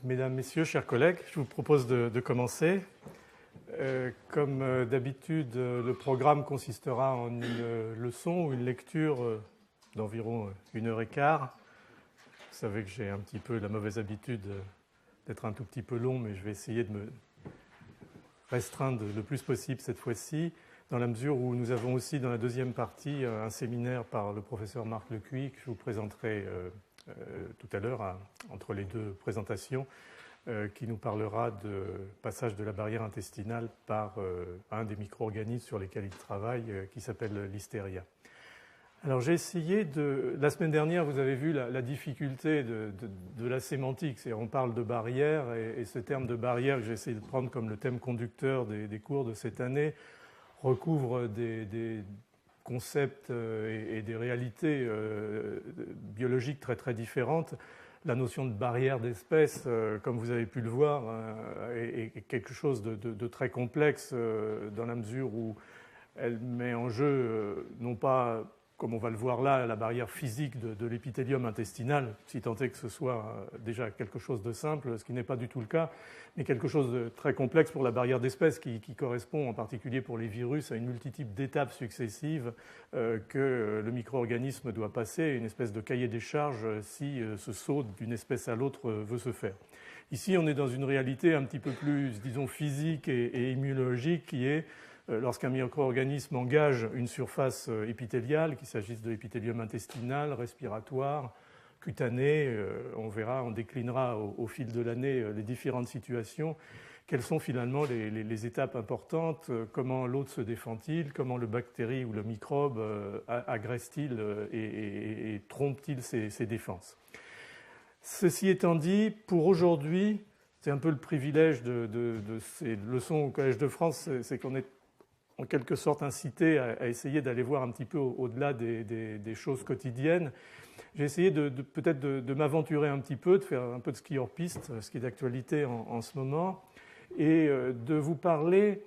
Mesdames, Messieurs, chers collègues, je vous propose de commencer. Comme d'habitude, le programme consistera en une leçon ou une lecture d'environ 1h15. Vous savez que j'ai un petit peu la mauvaise habitude d'être un tout petit peu long, mais je vais essayer de me restreindre le plus possible cette fois-ci, dans la mesure où nous avons aussi dans la deuxième partie un séminaire par le professeur Marc Lecuy que je vous présenterai tout à l'heure, entre les deux présentations, qui nous parlera de passage de la barrière intestinale par un des micro-organismes sur lesquels il travaille, qui s'appelle Listeria. Alors j'ai essayé de... La semaine dernière, vous avez vu la difficulté de la sémantique. On parle de barrière, et ce terme de barrière que j'ai essayé de prendre comme le thème conducteur des cours de cette année recouvre des concepts et des réalités biologiques très très différentes. La notion de barrière d'espèce, comme vous avez pu le voir, est quelque chose de très complexe dans la mesure où elle met en jeu, non pas, comme on va le voir là, la barrière physique de l'épithélium intestinal, si tant est que ce soit déjà quelque chose de simple, ce qui n'est pas du tout le cas, mais quelque chose de très complexe pour la barrière d'espèce qui correspond en particulier pour les virus à une multitude d'étapes successives que le micro-organisme doit passer, une espèce de cahier des charges si ce saut d'une espèce à l'autre veut se faire. Ici, on est dans une réalité un petit peu plus, disons, physique et immunologique qui est lorsqu'un micro-organisme engage une surface épithéliale, qu'il s'agisse de l'épithélium intestinal, respiratoire, cutané, on verra, on déclinera au fil de l'année les différentes situations. Quelles sont finalement les étapes importantes? Comment l'hôte se défend-il? Comment le bactérie ou le microbe agresse-t-il et trompe-t-il ses défenses? Ceci étant dit, pour aujourd'hui, c'est un peu le privilège de ces leçons au Collège de France, c'est qu'on est en quelque sorte incité à essayer d'aller voir un petit peu au-delà des choses quotidiennes. J'ai essayé peut-être de m'aventurer un petit peu, de faire un peu de ski hors piste, ce qui est d'actualité en ce moment, et de vous parler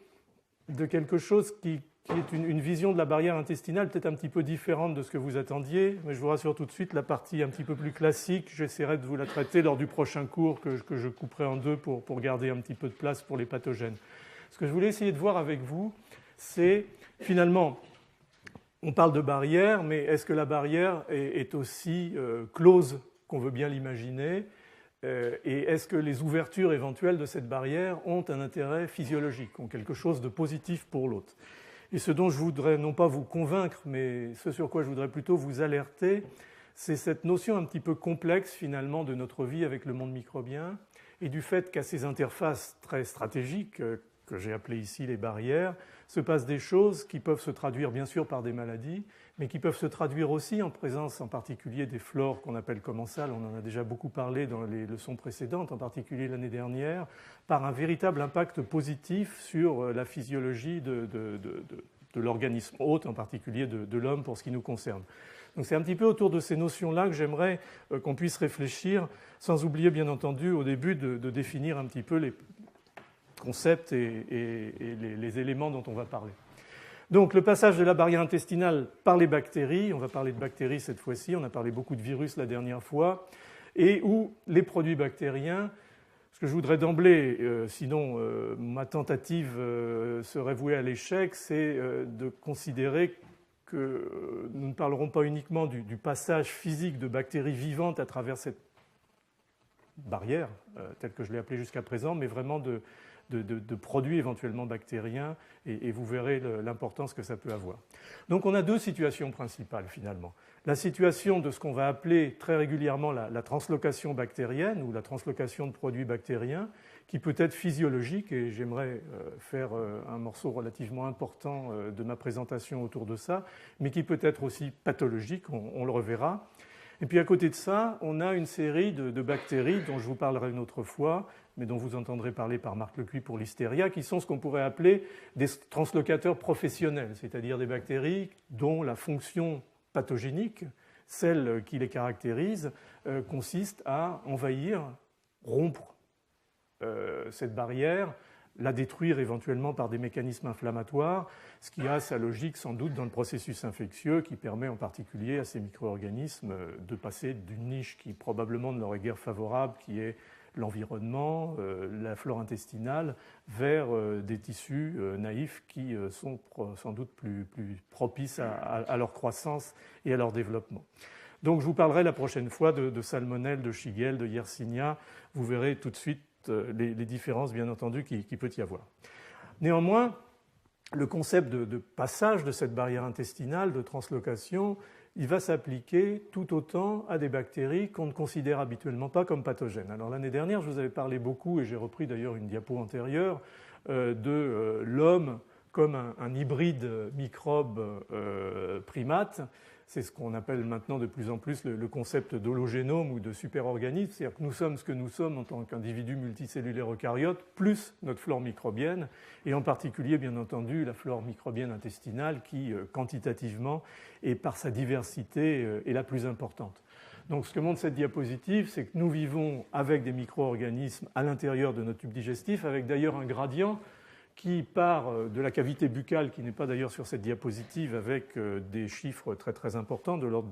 de quelque chose qui est une vision de la barrière intestinale peut-être un petit peu différente de ce que vous attendiez, mais je vous rassure tout de suite, la partie un petit peu plus classique, j'essaierai de vous la traiter lors du prochain cours que je couperai en deux pour garder un petit peu de place pour les pathogènes. Ce que je voulais essayer de voir avec vous, c'est finalement, on parle de barrière, mais est-ce que la barrière est aussi close qu'on veut bien l'imaginer? Et est-ce que les ouvertures éventuelles de cette barrière ont un intérêt physiologique, ont quelque chose de positif pour l'hôte? Et ce dont je voudrais non pas vous convaincre, mais ce sur quoi je voudrais plutôt vous alerter, c'est cette notion un petit peu complexe finalement de notre vie avec le monde microbien et du fait qu'à ces interfaces très stratégiques, que j'ai appelées ici les barrières, se passent des choses qui peuvent se traduire bien sûr par des maladies, mais qui peuvent se traduire aussi en présence en particulier des flores qu'on appelle commensales, on en a déjà beaucoup parlé dans les leçons précédentes, en particulier l'année dernière, par un véritable impact positif sur la physiologie de l'organisme hôte, en particulier de l'homme pour ce qui nous concerne. Donc c'est un petit peu autour de ces notions-là que j'aimerais qu'on puisse réfléchir, sans oublier bien entendu au début de définir un petit peu les concepts et les éléments dont on va parler. Donc le passage de la barrière intestinale par les bactéries, on va parler de bactéries cette fois-ci, on a parlé beaucoup de virus la dernière fois, et où les produits bactériens, ce que je voudrais d'emblée, sinon ma tentative serait vouée à l'échec, c'est de considérer que nous ne parlerons pas uniquement du passage physique de bactéries vivantes à travers cette barrière, telle que je l'ai appelée jusqu'à présent, mais vraiment de produits éventuellement bactériens, et vous verrez l'importance que ça peut avoir. Donc on a deux situations principales finalement. La situation de ce qu'on va appeler très régulièrement la translocation bactérienne ou la translocation de produits bactériens, qui peut être physiologique, et j'aimerais faire un morceau relativement important de ma présentation autour de ça, mais qui peut être aussi pathologique, on le reverra. Et puis à côté de ça, on a une série de bactéries dont je vous parlerai une autre fois, mais dont vous entendrez parler par Marc Lecuy pour Listeria, qui sont ce qu'on pourrait appeler des translocateurs professionnels, c'est-à-dire des bactéries dont la fonction pathogénique, celle qui les caractérise, consiste à envahir, rompre cette barrière, la détruire éventuellement par des mécanismes inflammatoires, ce qui a sa logique sans doute dans le processus infectieux qui permet en particulier à ces micro-organismes de passer d'une niche qui probablement ne leur est guère favorable, qui est l'environnement, la flore intestinale, vers des tissus naïfs qui sont sans doute plus propices à leur croissance et à leur développement. Donc je vous parlerai la prochaine fois de salmonelle, de Shigella, de Yersinia. Vous verrez tout de suite les différences, bien entendu, qu'il peut y avoir. Néanmoins, le concept de passage de cette barrière intestinale, de translocation, il va s'appliquer tout autant à des bactéries qu'on ne considère habituellement pas comme pathogènes. Alors l'année dernière, je vous avais parlé beaucoup, et j'ai repris d'ailleurs une diapo antérieure, de l'homme comme un hybride microbe primate. C'est ce qu'on appelle maintenant de plus en plus le concept d'hologénome ou de superorganisme, c'est-à-dire que nous sommes ce que nous sommes en tant qu'individus multicellulaires eucaryotes, plus notre flore microbienne, et en particulier, bien entendu, la flore microbienne intestinale qui, quantitativement et par sa diversité, est la plus importante. Donc ce que montre cette diapositive, c'est que nous vivons avec des micro-organismes à l'intérieur de notre tube digestif, avec d'ailleurs un gradient qui part de la cavité buccale, qui n'est pas d'ailleurs sur cette diapositive, avec des chiffres très très importants, de l'ordre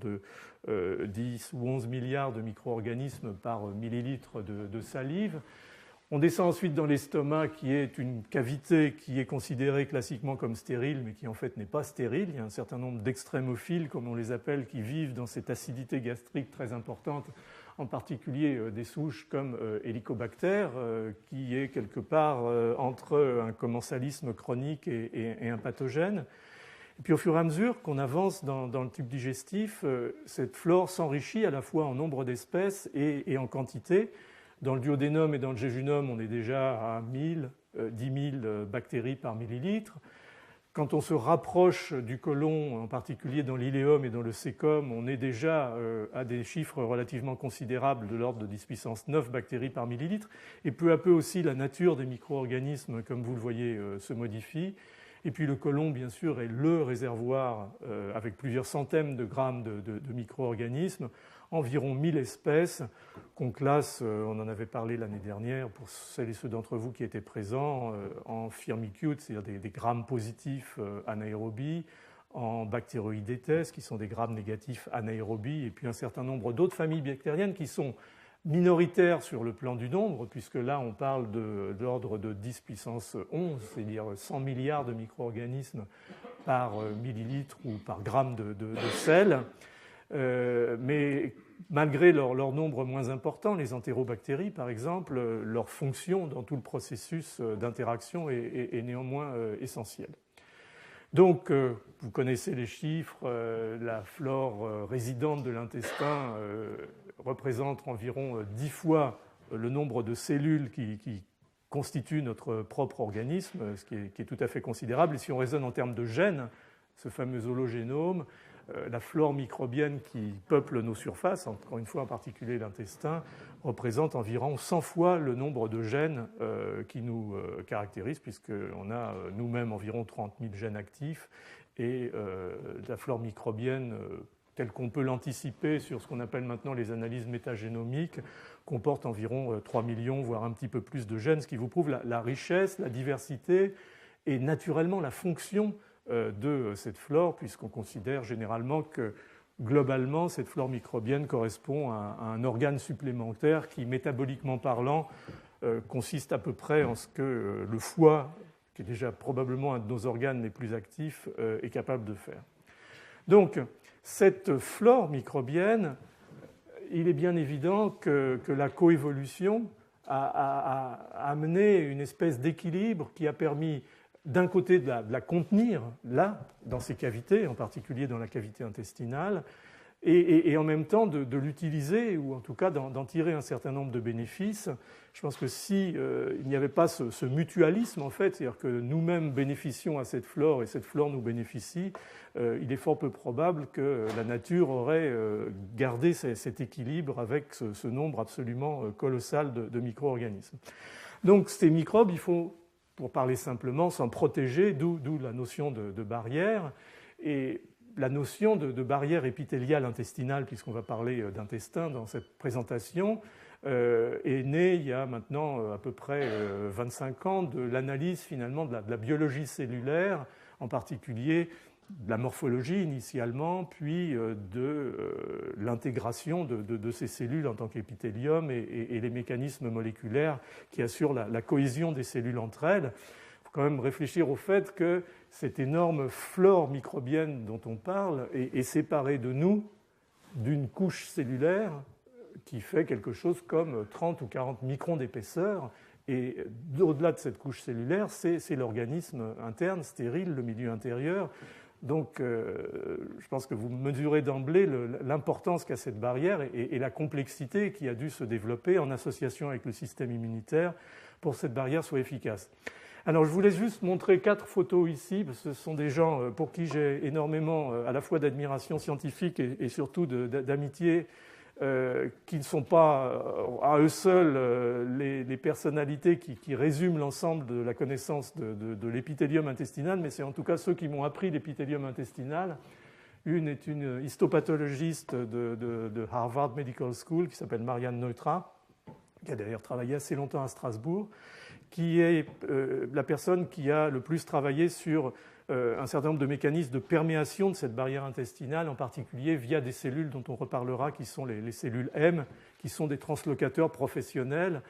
de 10 ou 11 milliards de micro-organismes par millilitre de salive. On descend ensuite dans l'estomac, qui est une cavité qui est considérée classiquement comme stérile, mais qui en fait n'est pas stérile. Il y a un certain nombre d'extrémophiles, comme on les appelle, qui vivent dans cette acidité gastrique très importante, en particulier des souches comme Helicobacter, qui est quelque part entre un commensalisme chronique et un pathogène. Et puis au fur et à mesure qu'on avance dans le tube digestif, cette flore s'enrichit à la fois en nombre d'espèces et en quantité. Dans le duodénum et dans le jéjunum, on est déjà à 1000, 10 000 bactéries par millilitre. Quand on se rapproche du côlon, en particulier dans l'iléum et dans le cécum, on est déjà à des chiffres relativement considérables de l'ordre de 10 puissance 9 bactéries par millilitre. Et peu à peu aussi, la nature des micro-organismes, comme vous le voyez, se modifie. Et puis le côlon, bien sûr, est le réservoir avec plusieurs centaines de grammes de micro-organismes, environ 1000 espèces qu'on classe, on en avait parlé l'année dernière, pour celles et ceux d'entre vous qui étaient présents, en firmicutes, c'est-à-dire des grammes positifs anaérobie, en bactéroïdetes, qui sont des grammes négatifs anaérobie, et puis un certain nombre d'autres familles bactériennes qui sont minoritaires sur le plan du nombre, puisque là on parle de l'ordre de 10 puissance 11, c'est-à-dire 100 milliards de micro-organismes par millilitre ou par gramme de sel. Mais malgré leur nombre moins important, les entérobactéries, par exemple, leur fonction dans tout le processus d'interaction est néanmoins essentielle. Donc, vous connaissez les chiffres, la flore résidente de l'intestin représente environ 10 fois le nombre de cellules qui constituent notre propre organisme, ce qui est tout à fait considérable. Et si on raisonne en termes de gènes, ce fameux hologénome, la flore microbienne qui peuple nos surfaces, encore une fois en particulier l'intestin, représente environ 100 fois le nombre de gènes qui nous caractérisent, puisqu'on a nous-mêmes environ 30 000 gènes actifs, et la flore microbienne, telle qu'on peut l'anticiper sur ce qu'on appelle maintenant les analyses métagénomiques, comporte environ 3 millions, voire un petit peu plus de gènes, ce qui vous prouve la richesse, la diversité et naturellement la fonction de cette flore, puisqu'on considère généralement que globalement, cette flore microbienne correspond à un organe supplémentaire qui, métaboliquement parlant, consiste à peu près en ce que le foie, qui est déjà probablement un de nos organes les plus actifs, est capable de faire. Donc, cette flore microbienne, il est bien évident que la coévolution a amené une espèce d'équilibre qui a permis d'un côté de la contenir là, dans ces cavités, en particulier dans la cavité intestinale, et en même temps de l'utiliser, ou en tout cas d'en tirer un certain nombre de bénéfices. Je pense que si il n'y avait pas ce mutualisme, en fait, c'est-à-dire que nous-mêmes bénéficions à cette flore et cette flore nous bénéficie, il est fort peu probable que la nature aurait gardé cet équilibre avec ce nombre absolument colossal de micro-organismes. Donc ces microbes, il faut, pour parler simplement, s'en protéger, d'où la notion de barrière. Et la notion de barrière épithéliale intestinale, puisqu'on va parler d'intestin dans cette présentation, est née il y a maintenant à peu près 25 ans de l'analyse finalement de la biologie cellulaire, en particulier la morphologie initialement, puis de l'intégration de ces cellules en tant qu'épithélium et les mécanismes moléculaires qui assurent la cohésion des cellules entre elles. Il faut quand même réfléchir au fait que cette énorme flore microbienne dont on parle est séparée de nous d'une couche cellulaire qui fait quelque chose comme 30 ou 40 microns d'épaisseur. Et au-delà de cette couche cellulaire, c'est l'organisme interne, stérile, le milieu intérieur. Donc, je pense que vous mesurez d'emblée l'importance qu'a cette barrière et la complexité qui a dû se développer en association avec le système immunitaire pour que cette barrière soit efficace. Alors, je voulais juste montrer 4 photos ici, parce que ce sont des gens pour qui j'ai énormément à la fois d'admiration scientifique et surtout d'amitié, qui ne sont pas à eux seuls les personnalités qui résument l'ensemble de la connaissance de l'épithélium intestinal, mais c'est en tout cas ceux qui m'ont appris l'épithélium intestinal. Une est une histopathologiste de Harvard Medical School qui s'appelle Marianne Neutra, qui a d'ailleurs travaillé assez longtemps à Strasbourg, qui est la personne qui a le plus travaillé sur un certain nombre de mécanismes de perméation de cette barrière intestinale, en particulier via des cellules dont on reparlera, qui sont les cellules M, qui sont des translocateurs professionnels,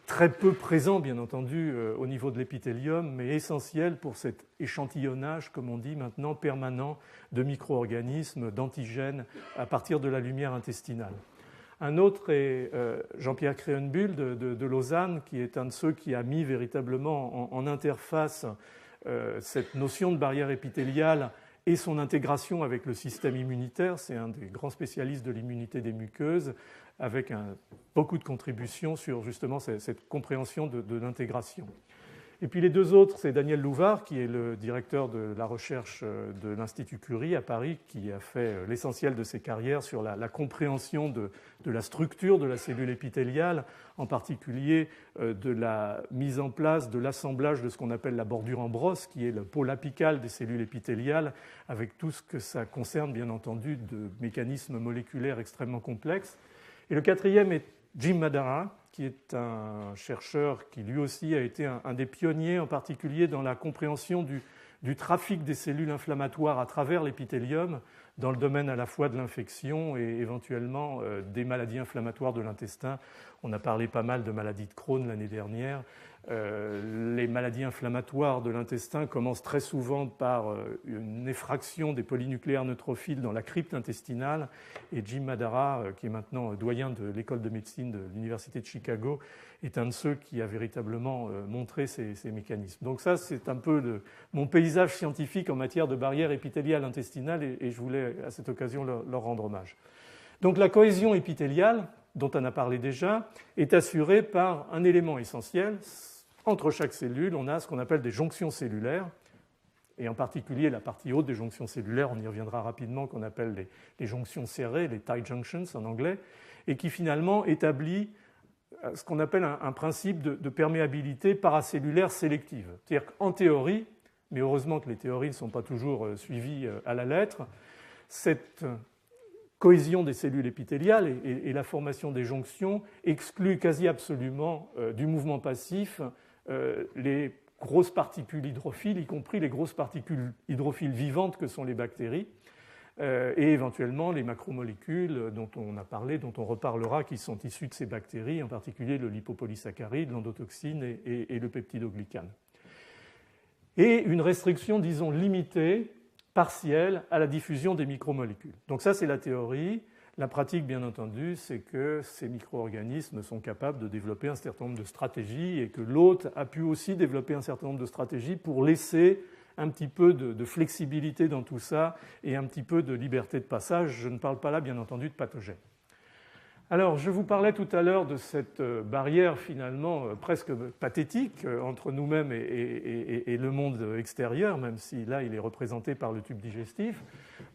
très peu présents, bien entendu, au niveau de l'épithélium, mais essentiels pour cet échantillonnage, comme on dit maintenant, permanent de micro-organismes, d'antigènes, à partir de la lumière intestinale. Un autre est Jean-Pierre Créhenbuhl de Lausanne, qui est un de ceux qui a mis véritablement en interface cette notion de barrière épithéliale et son intégration avec le système immunitaire. C'est un des grands spécialistes de l'immunité des muqueuses, avec beaucoup de contributions sur justement cette compréhension de l'intégration. Et puis les deux autres, c'est Daniel Louvard, qui est le directeur de la recherche de l'Institut Curie à Paris, qui a fait l'essentiel de ses carrières sur la compréhension de la structure de la cellule épithéliale, en particulier de la mise en place, de l'assemblage de ce qu'on appelle la bordure en brosse, qui est le pôle apical des cellules épithéliales, avec tout ce que ça concerne, bien entendu, de mécanismes moléculaires extrêmement complexes. Et le quatrième est Jim Madara, qui est un chercheur qui lui aussi a été un des pionniers, en particulier dans la compréhension du trafic des cellules inflammatoires à travers l'épithélium, dans le domaine à la fois de l'infection et éventuellement des maladies inflammatoires de l'intestin. On a parlé pas mal de maladies de Crohn l'année dernière. Les maladies inflammatoires de l'intestin commencent très souvent par une effraction des polynucléaires neutrophiles dans la crypte intestinale. Et Jim Madara, qui est maintenant doyen de l'école de médecine de l'Université de Chicago, est un de ceux qui a véritablement montré ces mécanismes. Donc ça, c'est un peu mon paysage scientifique en matière de barrière épithéliale intestinale et je voulais à cette occasion leur rendre hommage. Donc la cohésion épithéliale, dont on a parlé déjà, est assurée par un élément essentiel. Entre chaque cellule, on a ce qu'on appelle des jonctions cellulaires, et en particulier la partie haute des jonctions cellulaires, on y reviendra rapidement, qu'on appelle les jonctions serrées, les tight junctions en anglais, et qui finalement établit ce qu'on appelle un principe de perméabilité paracellulaire sélective. C'est-à-dire qu'en théorie, mais heureusement que les théories ne sont pas toujours suivies à la lettre, cette cohésion des cellules épithéliales et la formation des jonctions exclut quasi absolument du mouvement passif les grosses particules hydrophiles, y compris les grosses particules hydrophiles vivantes que sont les bactéries, et éventuellement les macromolécules dont on a parlé, dont on reparlera, qui sont issues de ces bactéries, en particulier le lipopolysaccharide, l'endotoxine et le peptidoglycane. Et une restriction, disons, limitée, partielle, à la diffusion des micromolécules. Donc ça, c'est la théorie. La pratique, bien entendu, c'est que ces micro-organismes sont capables de développer un certain nombre de stratégies et que l'hôte a pu aussi développer un certain nombre de stratégies pour laisser un petit peu de flexibilité dans tout ça et un petit peu de liberté de passage. Je ne parle pas là, bien entendu, de pathogènes. Alors, je vous parlais tout à l'heure de cette barrière finalement presque pathétique entre nous-mêmes et le monde extérieur, même si là, il est représenté par le tube digestif.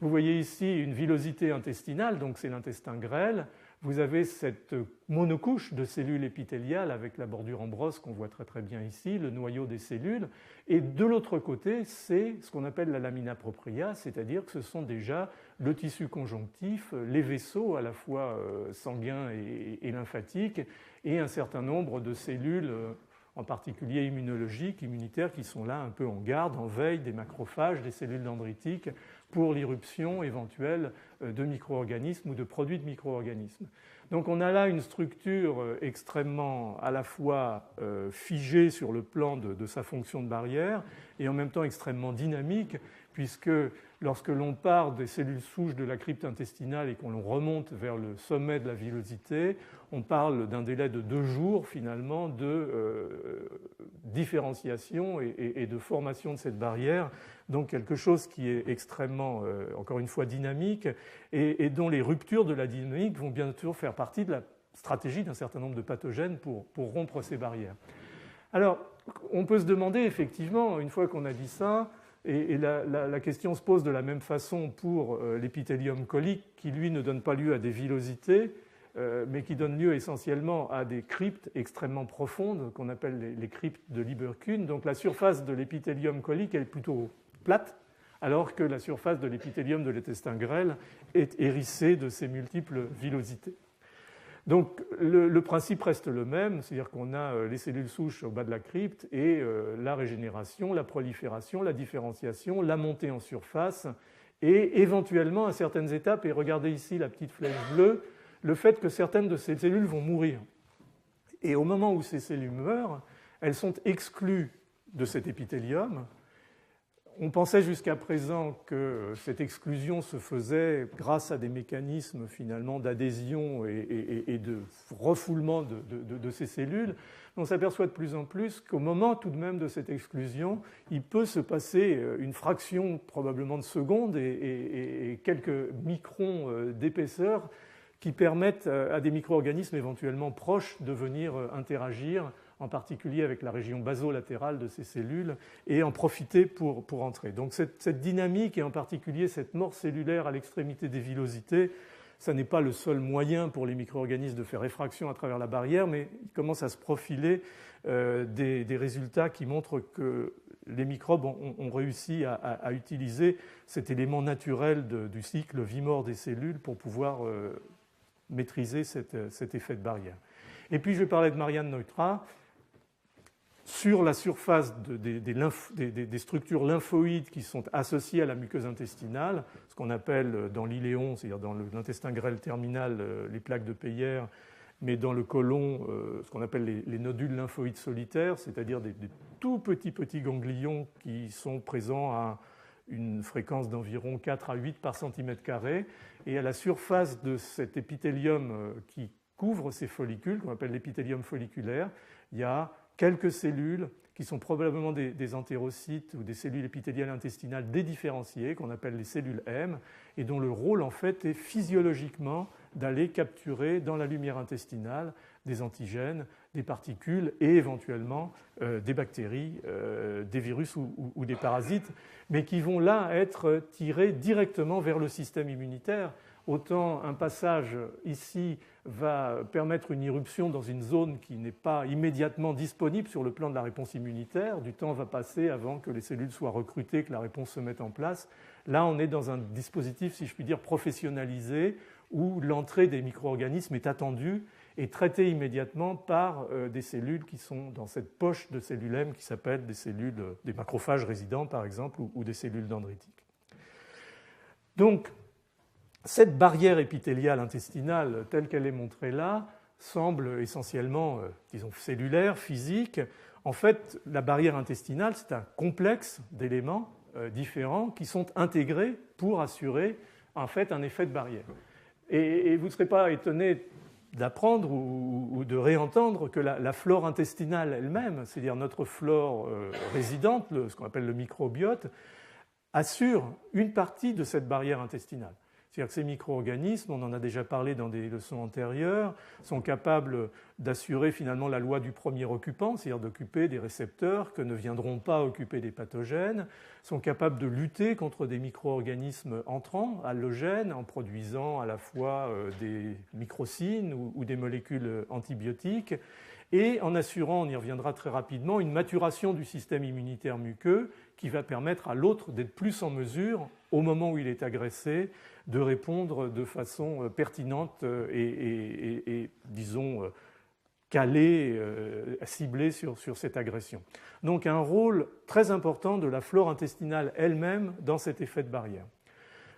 Vous voyez ici une villosité intestinale, donc c'est l'intestin grêle. Vous avez cette monocouche de cellules épithéliales avec la bordure en brosse qu'on voit très très bien ici, le noyau des cellules. Et de l'autre côté, c'est ce qu'on appelle la lamina propria, c'est-à-dire que ce sont déjà le tissu conjonctif, les vaisseaux à la fois sanguins et lymphatiques, et un certain nombre de cellules, en particulier immunologiques, immunitaires, qui sont là un peu en garde, en veille des macrophages, des cellules dendritiques, pour l'irruption éventuelle de micro-organismes ou de produits de micro-organismes. Donc on a là une structure extrêmement à la fois figée sur le plan de sa fonction de barrière et en même temps extrêmement dynamique, puisque lorsque l'on part des cellules souches de la crypte intestinale et qu'on remonte vers le sommet de la villosité, on parle d'un délai de 2 jours finalement de différenciation et de formation de cette barrière, donc quelque chose qui est extrêmement, encore une fois, dynamique et dont les ruptures de la dynamique vont bien sûr faire partie de la stratégie d'un certain nombre de pathogènes pour rompre ces barrières. Alors, on peut se demander effectivement, une fois qu'on a dit ça, et la question se pose de la même façon pour l'épithélium colique, qui lui ne donne pas lieu à des villosités, mais qui donne lieu essentiellement à des cryptes extrêmement profondes, qu'on appelle les cryptes de Lieberkühn. Donc la surface de l'épithélium colique elle est plutôt plate, alors que la surface de l'épithélium de l'intestin grêle est hérissée de ces multiples villosités. Donc le principe reste le même, c'est-à-dire qu'on a les cellules souches au bas de la crypte et la régénération, la prolifération, la différenciation, la montée en surface et éventuellement à certaines étapes, et regardez ici la petite flèche bleue, le fait que certaines de ces cellules vont mourir. Et au moment où ces cellules meurent, elles sont exclues de cet épithélium. On pensait jusqu'à présent que cette exclusion se faisait grâce à des mécanismes finalement d'adhésion et de refoulement de ces cellules. On s'aperçoit de plus en plus qu'au moment tout de même de cette exclusion, il peut se passer une fraction probablement de seconde et quelques microns d'épaisseur qui permettent à des micro-organismes éventuellement proches de venir interagir, en particulier avec la région basolatérale de ces cellules, et en profiter pour entrer. Donc cette dynamique, et en particulier cette mort cellulaire à l'extrémité des villosités, ça n'est pas le seul moyen pour les micro-organismes de faire effraction à travers la barrière, mais il commence à se profiler des résultats qui montrent que les microbes ont réussi à utiliser cet élément naturel du cycle vie-mort des cellules pour pouvoir maîtriser cet effet de barrière. Et puis je vais parler de Marianne Neutra. Sur la surface des structures lymphoïdes qui sont associées à la muqueuse intestinale, ce qu'on appelle dans l'iléon, c'est-à-dire dans l'intestin grêle terminal, les plaques de Peyer, mais dans le côlon, ce qu'on appelle les nodules lymphoïdes solitaires, c'est-à-dire des tout petits ganglions qui sont présents à une fréquence d'environ 4 à 8 par centimètre carré, et à la surface de cet épithélium qui couvre ces follicules, qu'on appelle l'épithélium folliculaire, il y a quelques cellules qui sont probablement des entérocytes ou des cellules épithéliales intestinales dédifférenciées, qu'on appelle les cellules M, et dont le rôle en fait est physiologiquement d'aller capturer dans la lumière intestinale des antigènes, des particules et éventuellement des bactéries, des virus ou des parasites, mais qui vont là être tirés directement vers le système immunitaire. Autant un passage ici va permettre une irruption dans une zone qui n'est pas immédiatement disponible sur le plan de la réponse immunitaire. Du temps va passer avant que les cellules soient recrutées, que la réponse se mette en place. Là, on est dans un dispositif, si je puis dire, professionnalisé, où l'entrée des micro-organismes est attendue et traitée immédiatement par des cellules qui sont dans cette poche de cellules M qui s'appellent des macrophages résidents, par exemple, ou des cellules dendritiques. Donc, cette barrière épithéliale intestinale, telle qu'elle est montrée là, semble essentiellement, disons, cellulaire, physique. En fait, la barrière intestinale, c'est un complexe d'éléments différents qui sont intégrés pour assurer, en fait, un effet de barrière. Et vous ne serez pas étonné d'apprendre ou de réentendre que la flore intestinale elle-même, c'est-à-dire notre flore résidente, ce qu'on appelle le microbiote, assure une partie de cette barrière intestinale. C'est-à-dire que ces micro-organismes, on en a déjà parlé dans des leçons antérieures, sont capables d'assurer finalement la loi du premier occupant, c'est-à-dire d'occuper des récepteurs que ne viendront pas occuper des pathogènes, sont capables de lutter contre des micro-organismes entrants, allogènes, en produisant à la fois des microcines ou des molécules antibiotiques, et en assurant, on y reviendra très rapidement, une maturation du système immunitaire muqueux qui va permettre à l'autre d'être plus en mesure, au moment où il est agressé, de répondre de façon pertinente et disons, calé, ciblé sur cette agression. Donc un rôle très important de la flore intestinale elle-même dans cet effet de barrière.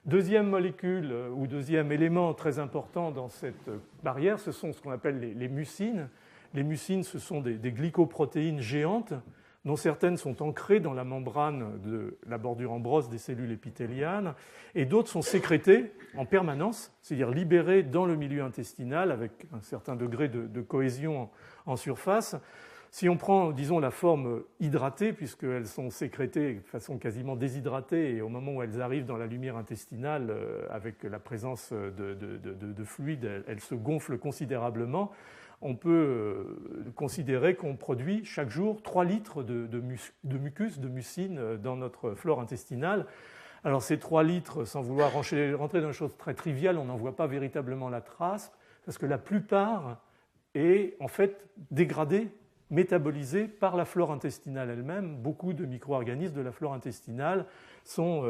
Deuxième molécule ou deuxième élément très important dans cette barrière, ce sont ce qu'on appelle les mucines. Les mucines, ce sont des glycoprotéines géantes dont certaines sont ancrées dans la membrane de la bordure en brosse des cellules épithéliales, et d'autres sont sécrétées en permanence, c'est-à-dire libérées dans le milieu intestinal avec un certain degré de cohésion en surface. Si on prend, disons, la forme hydratée, puisqu'elles sont sécrétées de façon quasiment déshydratée, et au moment où elles arrivent dans la lumière intestinale, avec la présence de fluide, elles se gonflent considérablement, on peut considérer qu'on produit chaque jour 3 litres de mucus, de mucine dans notre flore intestinale. Alors ces 3 litres, sans vouloir rentrer dans une chose très triviale, on n'en voit pas véritablement la trace, parce que la plupart est en fait dégradée, métabolisée par la flore intestinale elle-même. Beaucoup de micro-organismes de la flore intestinale sont,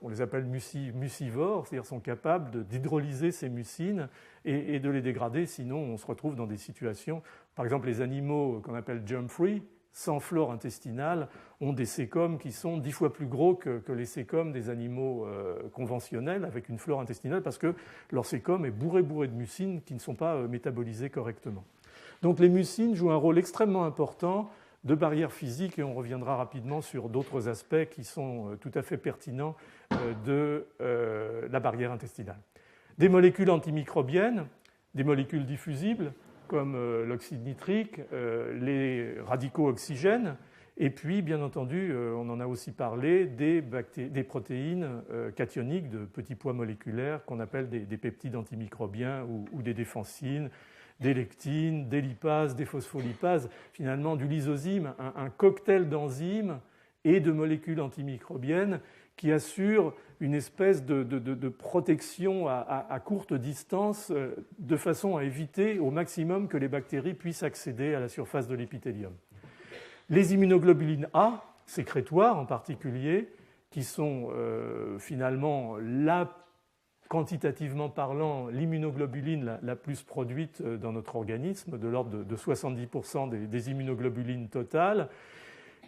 on les appelle mucivores, c'est-à-dire sont capables d'hydrolyser ces mucines et de les dégrader, sinon on se retrouve dans des situations, par exemple les animaux qu'on appelle germ-free, sans flore intestinale, ont des sécomes qui sont 10 fois plus gros que les sécomes des animaux conventionnels avec une flore intestinale, parce que leur sécome est bourré de mucines qui ne sont pas métabolisées correctement. Donc les mucines jouent un rôle extrêmement important de barrière physique, et on reviendra rapidement sur d'autres aspects qui sont tout à fait pertinents de la barrière intestinale. Des molécules antimicrobiennes, des molécules diffusibles comme l'oxyde nitrique, les radicaux oxygènes, et puis bien entendu, on en a aussi parlé, des protéines cationiques de petits poids moléculaires qu'on appelle des peptides antimicrobiens ou des défensines, des lectines, des lipases, des phospholipases, finalement du lysozyme, un cocktail d'enzymes et de molécules antimicrobiennes qui assurent une espèce de protection à courte distance de façon à éviter au maximum que les bactéries puissent accéder à la surface de l'épithélium. Les immunoglobulines A, sécrétoires en particulier, qui sont finalement quantitativement parlant, l'immunoglobuline la plus produite dans notre organisme, de l'ordre de 70% des immunoglobulines totales,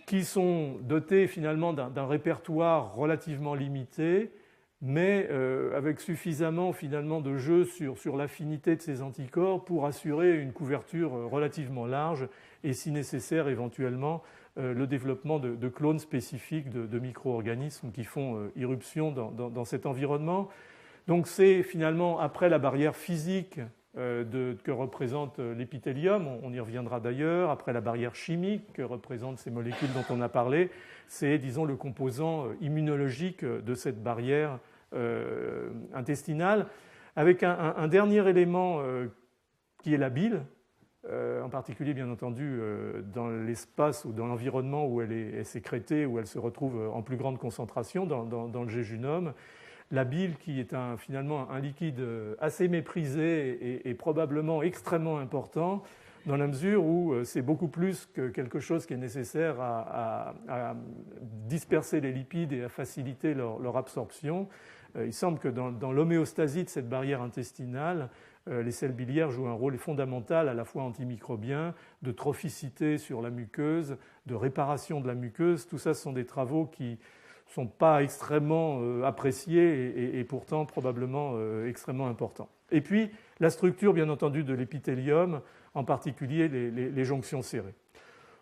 qui sont dotées finalement d'un répertoire relativement limité, mais avec suffisamment finalement de jeu sur l'affinité de ces anticorps pour assurer une couverture relativement large et, si nécessaire, éventuellement le développement de clones spécifiques de micro-organismes qui font irruption dans cet environnement. Donc c'est finalement, après la barrière physique que représente l'épithélium, on y reviendra d'ailleurs, après la barrière chimique que représentent ces molécules dont on a parlé, c'est, disons, le composant immunologique de cette barrière intestinale, avec un dernier élément qui est la bile, en particulier bien entendu dans l'espace ou dans l'environnement où elle est sécrétée, où elle se retrouve en plus grande concentration dans le jéjunum. La bile, qui est finalement un liquide assez méprisé et probablement extrêmement important, dans la mesure où c'est beaucoup plus que quelque chose qui est nécessaire à disperser les lipides et à faciliter leur absorption. Il semble que dans l'homéostasie de cette barrière intestinale, les sels biliaires jouent un rôle fondamental à la fois antimicrobien, de trophicité sur la muqueuse, de réparation de la muqueuse. Tout ça, ce sont des travaux qui ne sont pas extrêmement appréciés et pourtant probablement extrêmement importants. Et puis, la structure, bien entendu, de l'épithélium, en particulier les jonctions serrées.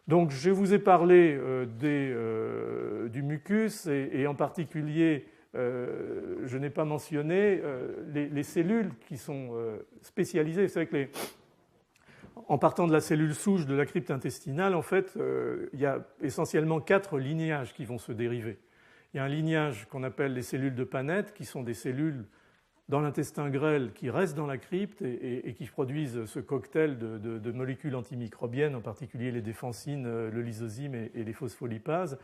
Donc, je vous ai parlé du mucus et en particulier, je n'ai pas mentionné les cellules qui sont spécialisées. Vous savez que en partant de la cellule souche de la crypte intestinale, en fait, il y a essentiellement 4 lignages qui vont se dériver. Il y a un lignage qu'on appelle les cellules de Paneth, qui sont des cellules dans l'intestin grêle qui restent dans la crypte et qui produisent ce cocktail de molécules antimicrobiennes, en particulier les défensines, le lysozyme et les phospholipases,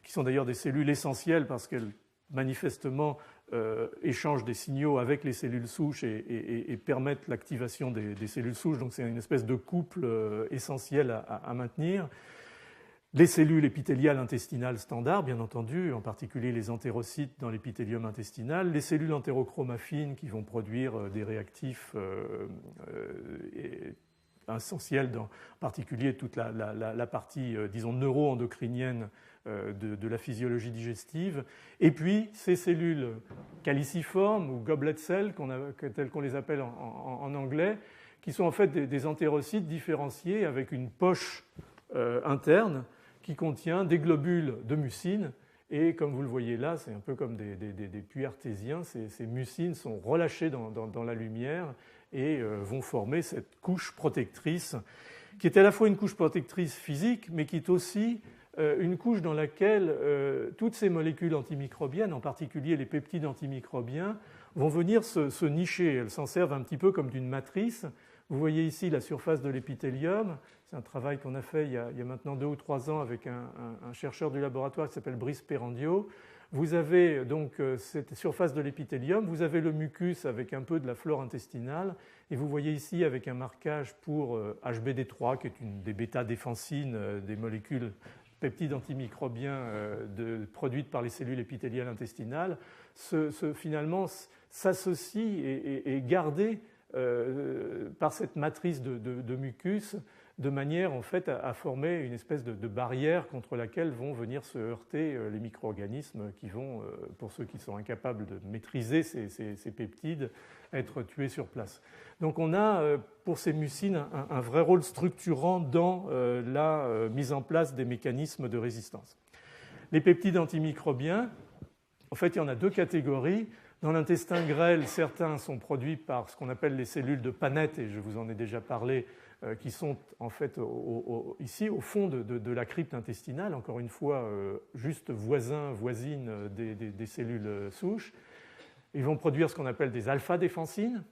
qui sont d'ailleurs des cellules essentielles parce qu'elles manifestement échangent des signaux avec les cellules souches et permettent l'activation des cellules souches. Donc c'est une espèce de couple essentiel à maintenir. Les cellules épithéliales intestinales standards, bien entendu, en particulier les entérocytes dans l'épithélium intestinal, les cellules entérochromaffines qui vont produire des réactifs essentiel, en particulier toute la partie, disons, neuro-endocrinienne de la physiologie digestive. Et puis, ces cellules caliciformes ou goblet cells, telles qu'on les appelle en anglais, qui sont en fait des entérocytes différenciés avec une poche interne qui contient des globules de mucine. Et comme vous le voyez là, c'est un peu comme des puits artésiens. Ces mucines sont relâchées dans la lumière et vont former cette couche protectrice, qui est à la fois une couche protectrice physique, mais qui est aussi une couche dans laquelle toutes ces molécules antimicrobiennes, en particulier les peptides antimicrobiens, vont venir se nicher. Elles s'en servent un petit peu comme d'une matrice. Vous voyez ici la surface de l'épithélium. C'est un travail qu'on a fait il y a maintenant 2 ou 3 ans avec un chercheur du laboratoire qui s'appelle Brice Perandio. Vous avez donc cette surface de l'épithélium, vous avez le mucus avec un peu de la flore intestinale, et vous voyez ici avec un marquage pour HBD3, qui est une des bêta-défensines, des molécules peptides antimicrobiens produites par les cellules épithéliales intestinales, finalement s'associe et est gardée par cette matrice de mucus, de manière en fait à former une espèce de barrière contre laquelle vont venir se heurter les micro-organismes qui vont, pour ceux qui sont incapables de maîtriser ces peptides, être tués sur place. Donc on a pour ces mucines un vrai rôle structurant dans la mise en place des mécanismes de résistance. Les peptides antimicrobiens, en fait il y en a 2 catégories. Dans l'intestin grêle, certains sont produits par ce qu'on appelle les cellules de Paneth, et je vous en ai déjà parlé, qui sont en fait ici au fond de la crypte intestinale, encore une fois juste voisines des cellules souches. Ils vont produire ce qu'on appelle des alpha-défensines.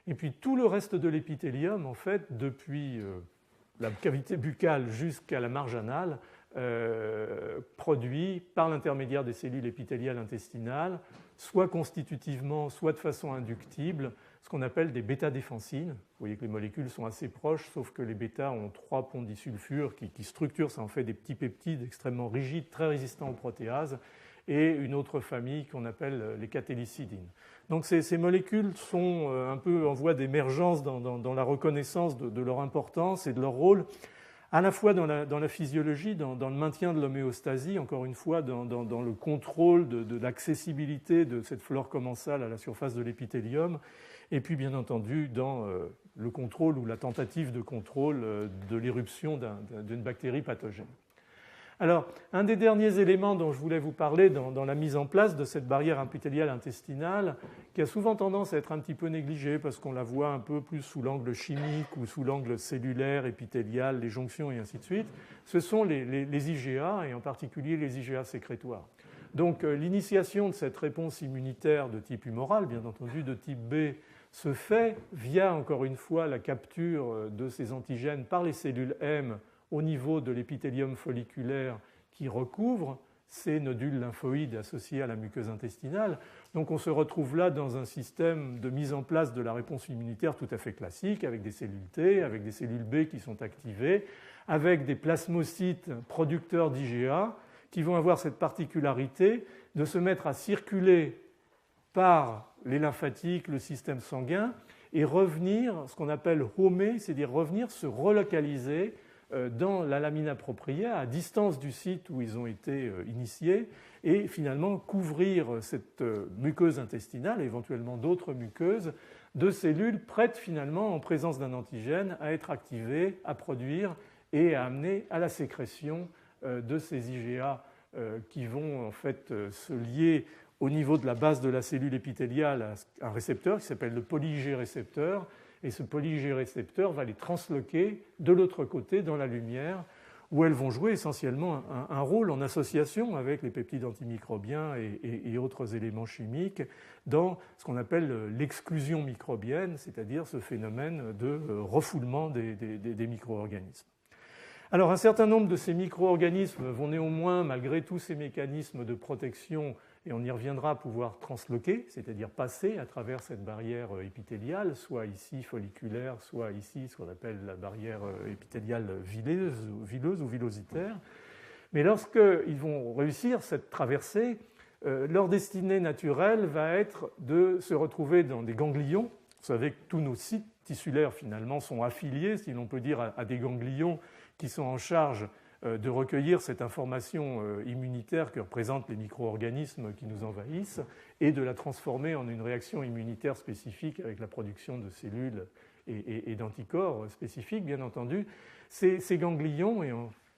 Et puis tout le reste de l'épithélium, en fait, depuis la cavité buccale jusqu'à la marge anale, produit par l'intermédiaire des cellules épithéliales intestinales, soit constitutivement, soit de façon inductible, ce qu'on appelle des bêta-défensines. Vous voyez que les molécules sont assez proches, sauf que les bêta ont 3 ponts disulfure qui structurent, ça en fait des petits peptides extrêmement rigides, très résistants aux protéases, et une autre famille qu'on appelle les catélicidines. Donc ces molécules sont un peu en voie d'émergence dans la reconnaissance de leur importance et de leur rôle, à la fois dans la physiologie, dans le maintien de l'homéostasie, encore une fois dans le contrôle de l'accessibilité de cette flore commensale à la surface de l'épithélium, et puis bien entendu dans le contrôle ou la tentative de contrôle de l'éruption d'une bactérie pathogène. Alors, un des derniers éléments dont je voulais vous parler dans la mise en place de cette barrière épithéliale intestinale, qui a souvent tendance à être un petit peu négligée parce qu'on la voit un peu plus sous l'angle chimique ou sous l'angle cellulaire, épithélial, les jonctions et ainsi de suite, ce sont les IgA, et en particulier les IgA sécrétoires. Donc, l'initiation de cette réponse immunitaire de type humoral, bien entendu de type B, se fait via, encore une fois, la capture de ces antigènes par les cellules M au niveau de l'épithélium folliculaire qui recouvre ces nodules lymphoïdes associés à la muqueuse intestinale. Donc on se retrouve là dans un système de mise en place de la réponse immunitaire tout à fait classique, avec des cellules T, avec des cellules B qui sont activées, avec des plasmocytes producteurs d'IgA qui vont avoir cette particularité de se mettre à circuler par les lymphatiques, le système sanguin, et revenir, ce qu'on appelle homer, c'est-à-dire revenir se relocaliser dans la lamina propria, à distance du site où ils ont été initiés, et finalement couvrir cette muqueuse intestinale, et éventuellement d'autres muqueuses, de cellules prêtes finalement, en présence d'un antigène, à être activées, à produire et à amener à la sécrétion de ces IgA qui vont en fait se lier au niveau de la base de la cellule épithéliale à un récepteur qui s'appelle le poly-IgG récepteur, et ce poly-IgG récepteur va les transloquer de l'autre côté dans la lumière, où elles vont jouer essentiellement un rôle en association avec les peptides antimicrobiens et autres éléments chimiques dans ce qu'on appelle l'exclusion microbienne, c'est-à-dire ce phénomène de refoulement des micro-organismes. Alors un certain nombre de ces micro-organismes vont néanmoins, malgré tous ces mécanismes de protection, et on y reviendra, pouvoir transloquer, c'est-à-dire passer à travers cette barrière épithéliale, soit ici folliculaire, soit ici ce qu'on appelle la barrière épithéliale vileuse ou villositaire. Mais lorsqu'ils vont réussir cette traversée, leur destinée naturelle va être de se retrouver dans des ganglions. Vous savez que tous nos tissulaires finalement sont affiliés, si l'on peut dire, à des ganglions qui sont en charge de recueillir cette information immunitaire que représentent les micro-organismes qui nous envahissent et de la transformer en une réaction immunitaire spécifique avec la production de cellules et d'anticorps spécifiques, bien entendu. Ces ganglions, et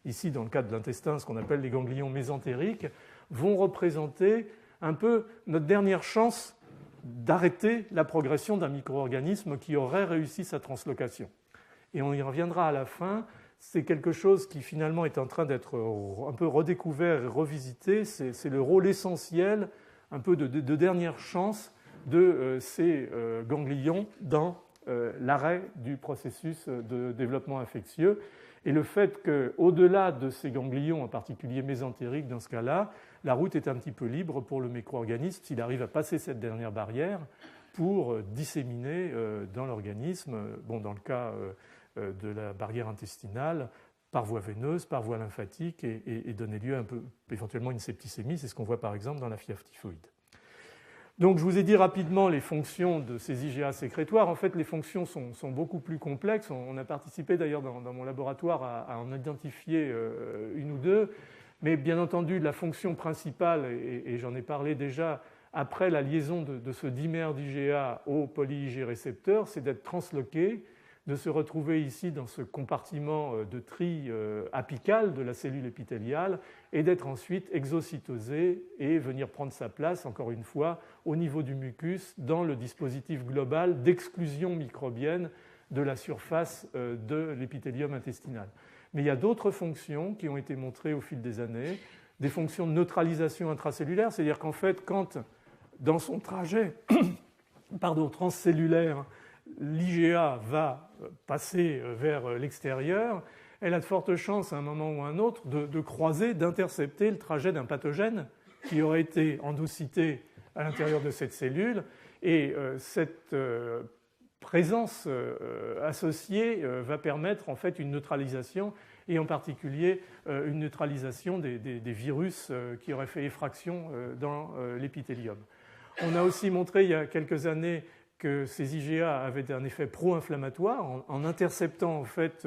ici dans le cas de l'intestin, ce qu'on appelle les ganglions mésentériques, vont représenter un peu notre dernière chance d'arrêter la progression d'un micro-organisme qui aurait réussi sa translocation. Et on y reviendra à la fin. C'est quelque chose qui finalement est en train d'être un peu redécouvert et revisité. C'est le rôle essentiel, un peu de dernière chance de ces ganglions dans l'arrêt du processus de développement infectieux. Et le fait qu'au-delà de ces ganglions, en particulier mésentériques dans ce cas-là, la route est un petit peu libre pour le micro-organisme s'il arrive à passer cette dernière barrière pour disséminer dans l'organisme, dans le cas de la barrière intestinale, par voie veineuse, par voie lymphatique et donner lieu un peu, éventuellement, à une septicémie. C'est ce qu'on voit par exemple dans la fièvre typhoïde. Donc je vous ai dit rapidement les fonctions de ces IgA sécrétoires. En fait, les fonctions sont beaucoup plus complexes. On a participé d'ailleurs dans mon laboratoire à en identifier une ou deux. Mais bien entendu, la fonction principale, et j'en ai parlé déjà, après la liaison de ce dimère d'IgA au poly-IG récepteur, c'est d'être transloqué, de se retrouver ici dans ce compartiment de tri apical de la cellule épithéliale et d'être ensuite exocytosé et venir prendre sa place, encore une fois, au niveau du mucus dans le dispositif global d'exclusion microbienne de la surface de l'épithélium intestinal. Mais il y a d'autres fonctions qui ont été montrées au fil des années, des fonctions de neutralisation intracellulaire, c'est-à-dire qu'en fait, quand dans son trajet transcellulaire, l'IgA va passer vers l'extérieur, elle a de fortes chances à un moment ou à un autre de croiser, d'intercepter le trajet d'un pathogène qui aurait été endocyté à l'intérieur de cette cellule. Et cette présence associée va permettre en fait une neutralisation, et en particulier une neutralisation des virus qui auraient fait effraction dans l'épithélium. On a aussi montré il y a quelques années que ces IgA avaient un effet pro-inflammatoire en interceptant en fait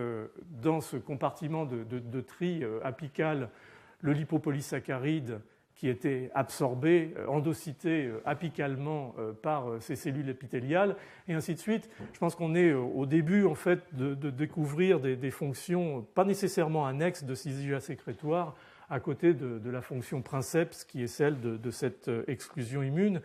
dans ce compartiment de tri apical le lipopolysaccharide qui était absorbé, endocyté apicalement par ces cellules épithéliales, et ainsi de suite. Je pense qu'on est au début en fait de découvrir des fonctions pas nécessairement annexes de ces IgA sécrétoires à côté de la fonction princeps qui est celle de cette exclusion immune,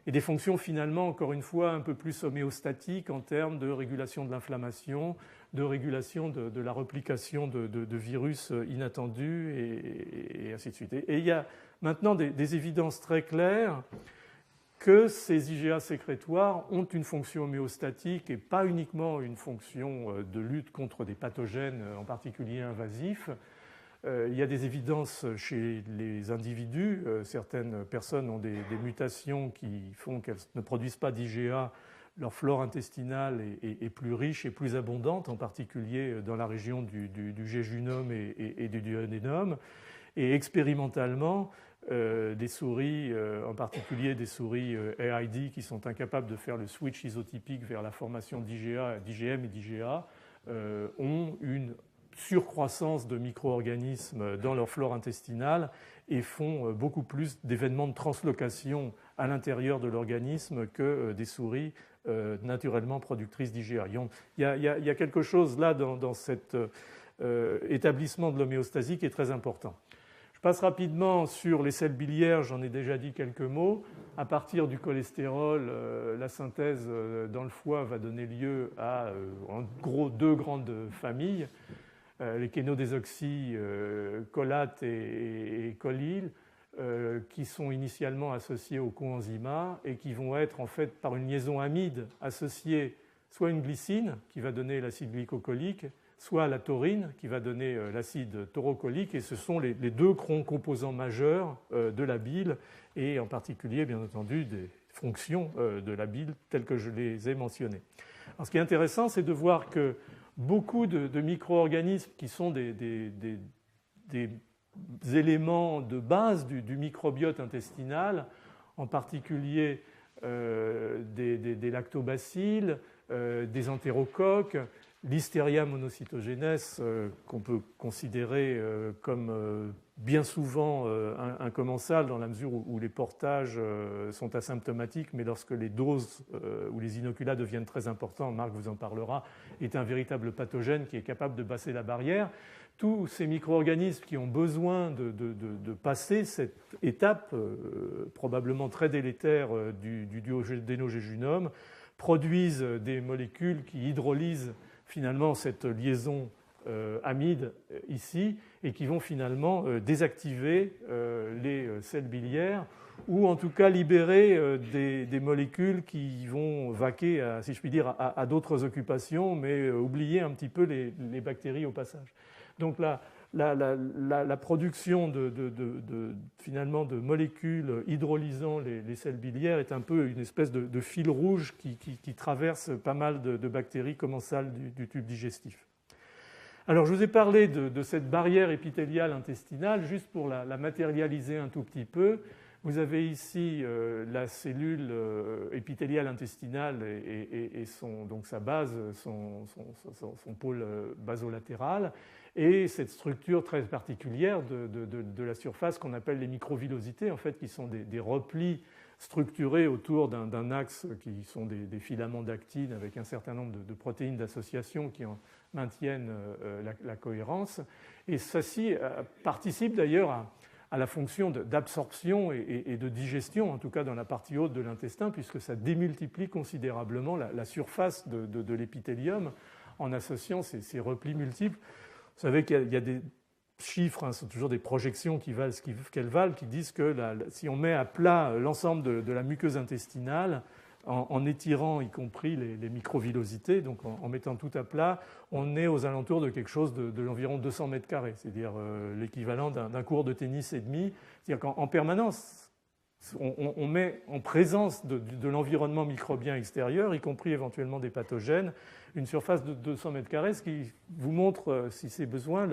et des fonctions finalement, encore une fois, un peu plus homéostatiques en termes de régulation de l'inflammation, de régulation de la replication de virus inattendus, et ainsi de suite. Et il y a maintenant des évidences très claires que ces IgA sécrétoires ont une fonction homéostatique et pas uniquement une fonction de lutte contre des pathogènes, en particulier invasifs. Il y a des évidences chez les individus. Certaines personnes ont des mutations qui font qu'elles ne produisent pas d'IgA. Leur flore intestinale est plus riche et plus abondante, en particulier dans la région du jéjunum et du duodénum. Et expérimentalement, des souris, en particulier des souris AID qui sont incapables de faire le switch isotypique vers la formation d'IgA, d'IgM et d'IgA, ont une surcroissance de micro-organismes dans leur flore intestinale et font beaucoup plus d'événements de translocation à l'intérieur de l'organisme que des souris naturellement productrices d'IgA. Il y a quelque chose là dans cet établissement de l'homéostasie qui est très important. Je passe rapidement sur les selles biliaires, j'en ai déjà dit quelques mots. À partir du cholestérol, la synthèse dans le foie va donner lieu à en gros deux grandes familles. Les kénodésoxycholates et choline, qui sont initialement associés aux coenzymas et qui vont être en fait par une liaison amide associés soit à une glycine qui va donner l'acide glycocholique, soit à la taurine qui va donner l'acide taurocholique, et ce sont les deux composants majeurs de la bile, et en particulier bien entendu des fonctions de la bile telles que je les ai mentionnées. Alors, ce qui est intéressant, c'est de voir que beaucoup de micro-organismes qui sont des éléments de base du microbiote intestinal, en particulier des lactobacilles, des entérocoques, l'Listeria monocytogenes, qu'on peut considérer comme bien souvent incommensal dans la mesure où les portages sont asymptomatiques, mais lorsque les doses ou les inoculats deviennent très importants, Marc vous en parlera, est un véritable pathogène qui est capable de passer la barrière. Tous ces micro-organismes qui ont besoin de passer cette étape probablement très délétère du duodénogéjunome produisent des molécules qui hydrolysent finalement cette liaison amide ici et qui vont finalement désactiver les selles biliaires ou en tout cas libérer des molécules qui vont vaquer, si je puis dire, à d'autres occupations, mais oublier un petit peu les bactéries au passage. Donc la production finalement de molécules hydrolysant les selles biliaires est un peu une espèce de fil rouge qui traverse pas mal de bactéries commensales du tube digestif. Alors je vous ai parlé de cette barrière épithéliale intestinale, juste pour la matérialiser un tout petit peu. Vous avez ici la cellule épithéliale intestinale et donc sa base, son pôle basolatéral, et cette structure très particulière de la surface qu'on appelle les microvillosités, en fait, qui sont des replis structurés autour d'un axe qui sont des filaments d'actine avec un certain nombre de protéines d'association qui en maintiennent la cohérence. Et ceci participe d'ailleurs à la fonction d'absorption et de digestion, en tout cas dans la partie haute de l'intestin, puisque ça démultiplie considérablement la surface de l'épithélium en associant ces replis multiples. Vous savez qu'il y a des chiffres, ce sont toujours des projections qui valent ce qu'elles valent, qui disent que si on met à plat l'ensemble de la muqueuse intestinale, en étirant y compris les microvillosités, donc en mettant tout à plat, on est aux alentours de quelque chose de l'environ 200 mètres carrés, c'est-à-dire l'équivalent d'un court de tennis et demi. C'est-à-dire qu'en permanence, on met en présence de l'environnement microbien extérieur, y compris éventuellement des pathogènes, une surface de 200 mètres carrés, ce qui vous montre, si c'est besoin,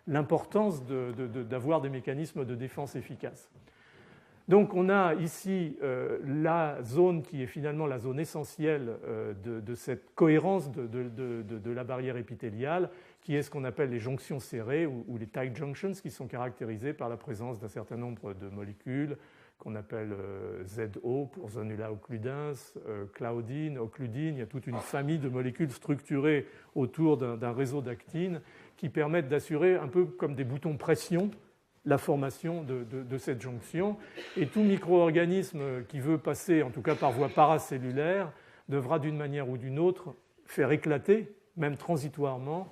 l'importance d'avoir des mécanismes de défense efficaces. Donc on a ici la zone qui est finalement la zone essentielle de cette cohérence de la barrière épithéliale, qui est ce qu'on appelle les jonctions serrées ou les tight junctions, qui sont caractérisées par la présence d'un certain nombre de molécules qu'on appelle ZO pour Zonula occludens, claudine, occludine. Il y a toute une famille de molécules structurées autour d'un réseau d'actines qui permettent d'assurer un peu comme des boutons pression la formation de cette jonction. Et tout micro-organisme qui veut passer, en tout cas par voie paracellulaire, devra d'une manière ou d'une autre faire éclater, même transitoirement,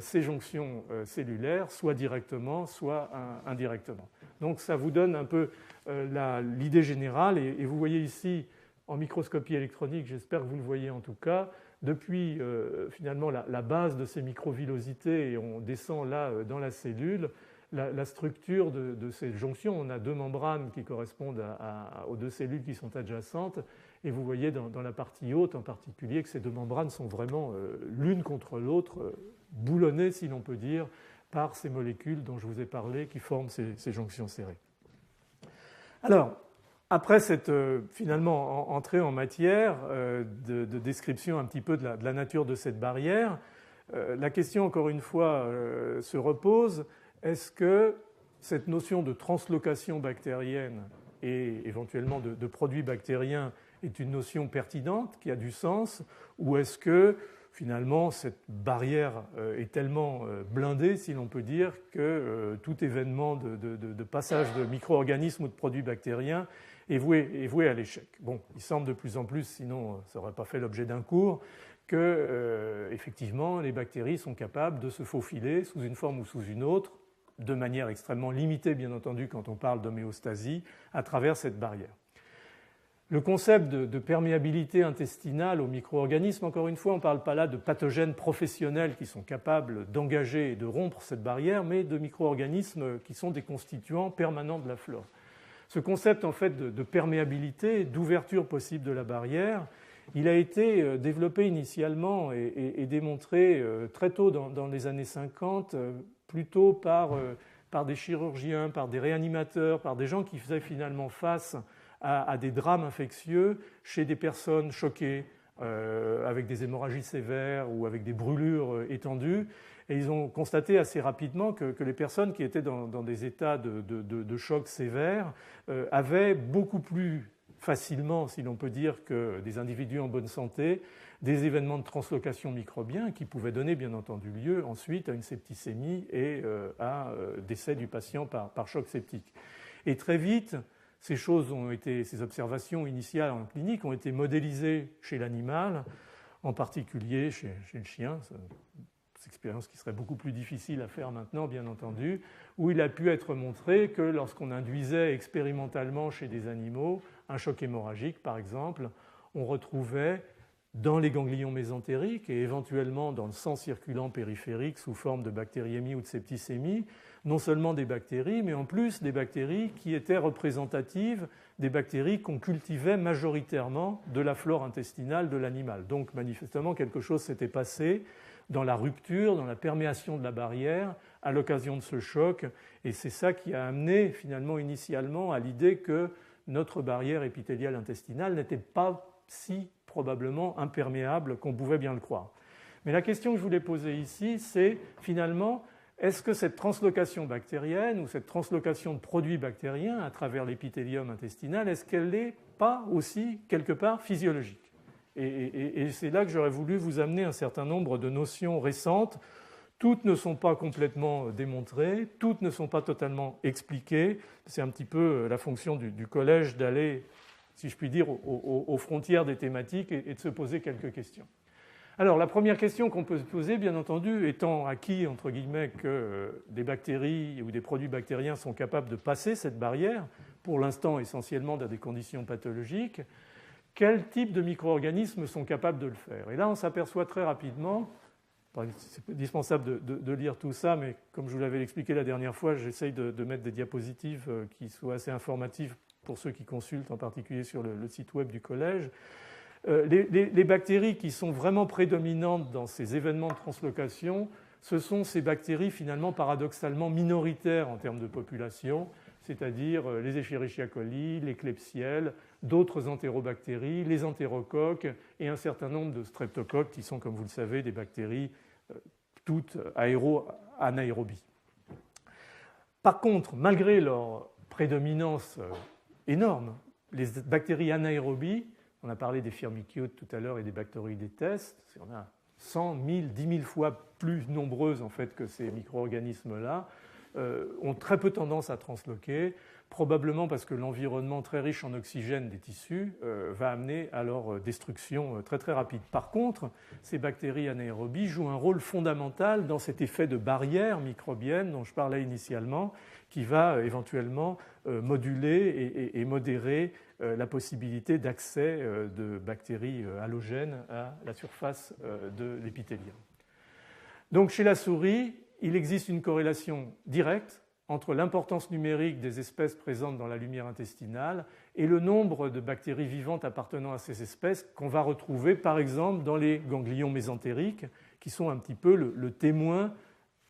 ces jonctions cellulaires, soit directement, soit indirectement. Donc ça vous donne un peu l'idée générale. Et vous voyez ici, en microscopie électronique, j'espère que vous le voyez en tout cas, depuis finalement la base de ces microvillosités, et on descend là dans la cellule, la structure de ces jonctions. On a deux membranes qui correspondent aux deux cellules qui sont adjacentes, et vous voyez dans la partie haute en particulier que ces deux membranes sont vraiment l'une contre l'autre, boulonnées si l'on peut dire, par ces molécules dont je vous ai parlé qui forment ces jonctions serrées. Alors, après cette finalement entrée en matière de description un petit peu de la nature de cette barrière, la question encore une fois se repose. Est-ce que cette notion de translocation bactérienne et éventuellement de produits bactériens est une notion pertinente, qui a du sens, ou est-ce que finalement cette barrière est tellement blindée, si l'on peut dire, que tout événement de passage de micro-organismes ou de produits bactériens est voué à l'échec? Bon, il semble de plus en plus, sinon ça n'aurait pas fait l'objet d'un cours, que effectivement les bactéries sont capables de se faufiler sous une forme ou sous une autre, de manière extrêmement limitée, bien entendu, quand on parle d'homéostasie, à travers cette barrière. Le concept de perméabilité intestinale aux micro-organismes, encore une fois, on ne parle pas là de pathogènes professionnels qui sont capables d'engager et de rompre cette barrière, mais de micro-organismes qui sont des constituants permanents de la flore. Ce concept, en fait, de perméabilité, d'ouverture possible de la barrière, il a été développé initialement et démontré très tôt dans les années 50, plutôt par des chirurgiens, par des réanimateurs, par des gens qui faisaient finalement face à des drames infectieux chez des personnes choquées, avec des hémorragies sévères ou avec des brûlures étendues. Et ils ont constaté assez rapidement que les personnes qui étaient dans des états de choc sévères avaient beaucoup plus facilement, si l'on peut dire, que des individus en bonne santé, des événements de translocation microbien qui pouvaient donner bien entendu lieu ensuite à une septicémie et à décès du patient par choc septique. Et très vite, ces observations initiales en clinique ont été modélisées chez l'animal, en particulier chez le chien. C'est une expérience qui serait beaucoup plus difficile à faire maintenant, bien entendu, où il a pu être montré que lorsqu'on induisait expérimentalement chez des animaux un choc hémorragique, par exemple, on retrouvait dans les ganglions mésentériques et éventuellement dans le sang circulant périphérique sous forme de bactériémie ou de septicémie, non seulement des bactéries, mais en plus des bactéries qui étaient représentatives des bactéries qu'on cultivait majoritairement de la flore intestinale de l'animal. Donc manifestement, quelque chose s'était passé dans la rupture, dans la perméation de la barrière à l'occasion de ce choc, et c'est ça qui a amené finalement initialement à l'idée que notre barrière épithéliale intestinale n'était pas si probablement imperméable qu'on pouvait bien le croire. Mais la question que je voulais poser ici, c'est finalement, est-ce que cette translocation bactérienne ou cette translocation de produits bactériens à travers l'épithélium intestinal, est-ce qu'elle n'est pas aussi quelque part physiologique ? Et c'est là que j'aurais voulu vous amener un certain nombre de notions récentes. Toutes ne sont pas complètement démontrées, toutes ne sont pas totalement expliquées. C'est un petit peu la fonction du collège d'aller, si je puis dire, aux frontières des thématiques et de se poser quelques questions. Alors, la première question qu'on peut se poser, bien entendu, étant acquis, entre guillemets, que des bactéries ou des produits bactériens sont capables de passer cette barrière, pour l'instant essentiellement dans des conditions pathologiques, quels types de micro-organismes sont capables de le faire? Et là, on s'aperçoit très rapidement, c'est indispensable de lire tout ça, mais comme je vous l'avais expliqué la dernière fois, j'essaye de mettre des diapositives qui soient assez informatives pour ceux qui consultent, en particulier sur le site web du collège. Les bactéries qui sont vraiment prédominantes dans ces événements de translocation, ce sont ces bactéries finalement paradoxalement minoritaires en termes de population, c'est-à-dire les Escherichia coli, les Klebsiella, d'autres entérobactéries, les entérocoques et un certain nombre de streptocoques qui sont, comme vous le savez, des bactéries toutes anaérobies. Par contre, malgré leur prédominance énorme, les bactéries anaérobies, on a parlé des firmicutes tout à l'heure et des Bacteroidetes, on a 100, 1000, 10 000 fois plus nombreuses en fait que ces micro-organismes-là, ont très peu tendance à transloquer, probablement parce que l'environnement très riche en oxygène des tissus va amener à leur destruction très très rapide. Par contre, ces bactéries anaérobies jouent un rôle fondamental dans cet effet de barrière microbienne dont je parlais initialement, qui va éventuellement moduler et modérer la possibilité d'accès de bactéries halogènes à la surface de l'épithélium. Donc chez la souris, il existe une corrélation directe entre l'importance numérique des espèces présentes dans la lumière intestinale et le nombre de bactéries vivantes appartenant à ces espèces qu'on va retrouver par exemple dans les ganglions mésentériques, qui sont un petit peu le témoin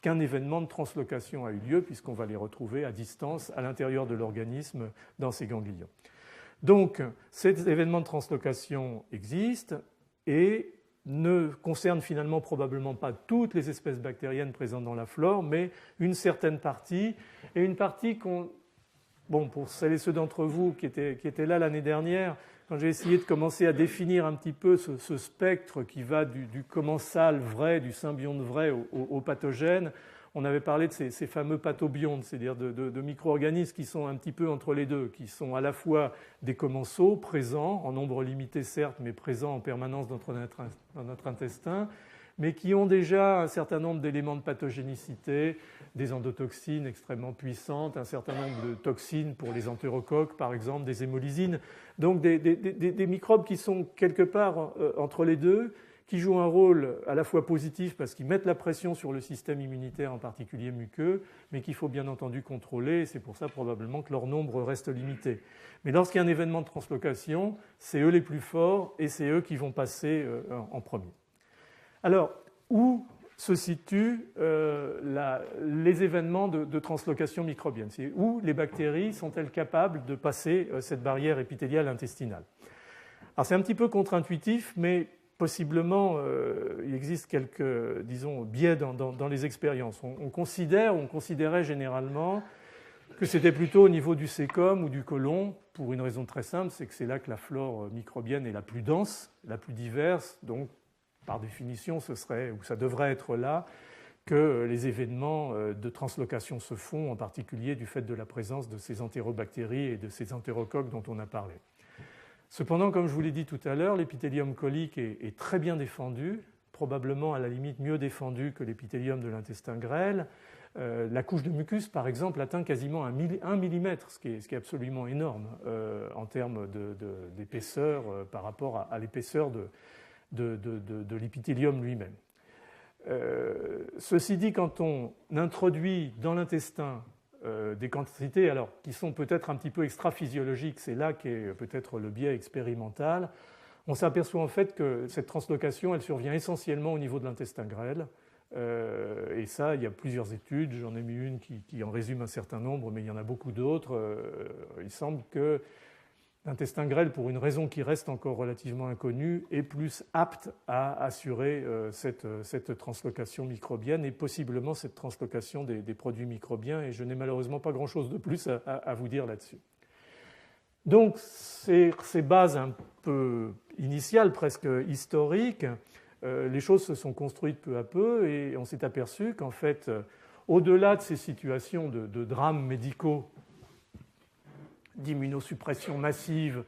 qu'un événement de translocation a eu lieu, puisqu'on va les retrouver à distance à l'intérieur de l'organisme dans ces ganglions. Donc, ces événements de translocation existent et ne concernent finalement probablement pas toutes les espèces bactériennes présentes dans la flore, mais une certaine partie, et une partie pour celles et ceux d'entre vous qui étaient là l'année dernière, quand j'ai essayé de commencer à définir un petit peu ce spectre qui va du commensal vrai, du symbionte vrai au pathogène, on avait parlé de ces fameux pathobiontes, c'est-à-dire de micro-organismes qui sont un petit peu entre les deux, qui sont à la fois des commensaux présents, en nombre limité certes, mais présents en permanence dans notre intestin, mais qui ont déjà un certain nombre d'éléments de pathogénicité, des endotoxines extrêmement puissantes, un certain nombre de toxines pour les entérocoques, par exemple, des hémolysines. Donc des microbes qui sont quelque part entre les deux, qui jouent un rôle à la fois positif parce qu'ils mettent la pression sur le système immunitaire, en particulier muqueux, mais qu'il faut bien entendu contrôler, et c'est pour ça probablement que leur nombre reste limité. Mais lorsqu'il y a un événement de translocation, c'est eux les plus forts et c'est eux qui vont passer en premier. Alors, où se situent les événements de translocation microbienne? C'est où les bactéries sont-elles capables de passer cette barrière épithéliale intestinale? Alors c'est un petit peu contre-intuitif, mais possiblement, il existe quelques, disons, biais dans les expériences. On considérait généralement que c'était plutôt au niveau du sécom ou du côlon, pour une raison très simple, c'est que c'est là que la flore microbienne est la plus dense, la plus diverse, donc par définition, ce serait, ou ça devrait être là, que les événements de translocation se font, en particulier du fait de la présence de ces entérobactéries et de ces entérocoques dont on a parlé. Cependant, comme je vous l'ai dit tout à l'heure, l'épithélium colique est très bien défendu, probablement à la limite mieux défendu que l'épithélium de l'intestin grêle. La couche de mucus, par exemple, atteint quasiment 1 mm, ce qui est absolument énorme en termes d'épaisseur par rapport à l'épaisseur de l'épithélium lui-même. Ceci dit, quand on introduit dans l'intestin des quantités alors, qui sont peut-être un petit peu extra-physiologiques, c'est là qu'est peut-être le biais expérimental, on s'aperçoit en fait que cette translocation elle survient essentiellement au niveau de l'intestin grêle. Et ça, il y a plusieurs études, j'en ai mis une qui en résume un certain nombre, mais il y en a beaucoup d'autres. Il semble que l'intestin grêle, pour une raison qui reste encore relativement inconnue, est plus apte à assurer cette translocation microbienne et possiblement cette translocation des produits microbiens. Et je n'ai malheureusement pas grand-chose de plus à vous dire là-dessus. Donc, ces bases un peu initiales, presque historiques, les choses se sont construites peu à peu et on s'est aperçu qu'en fait, au-delà de ces situations de drames médicaux, d'immunosuppression massive,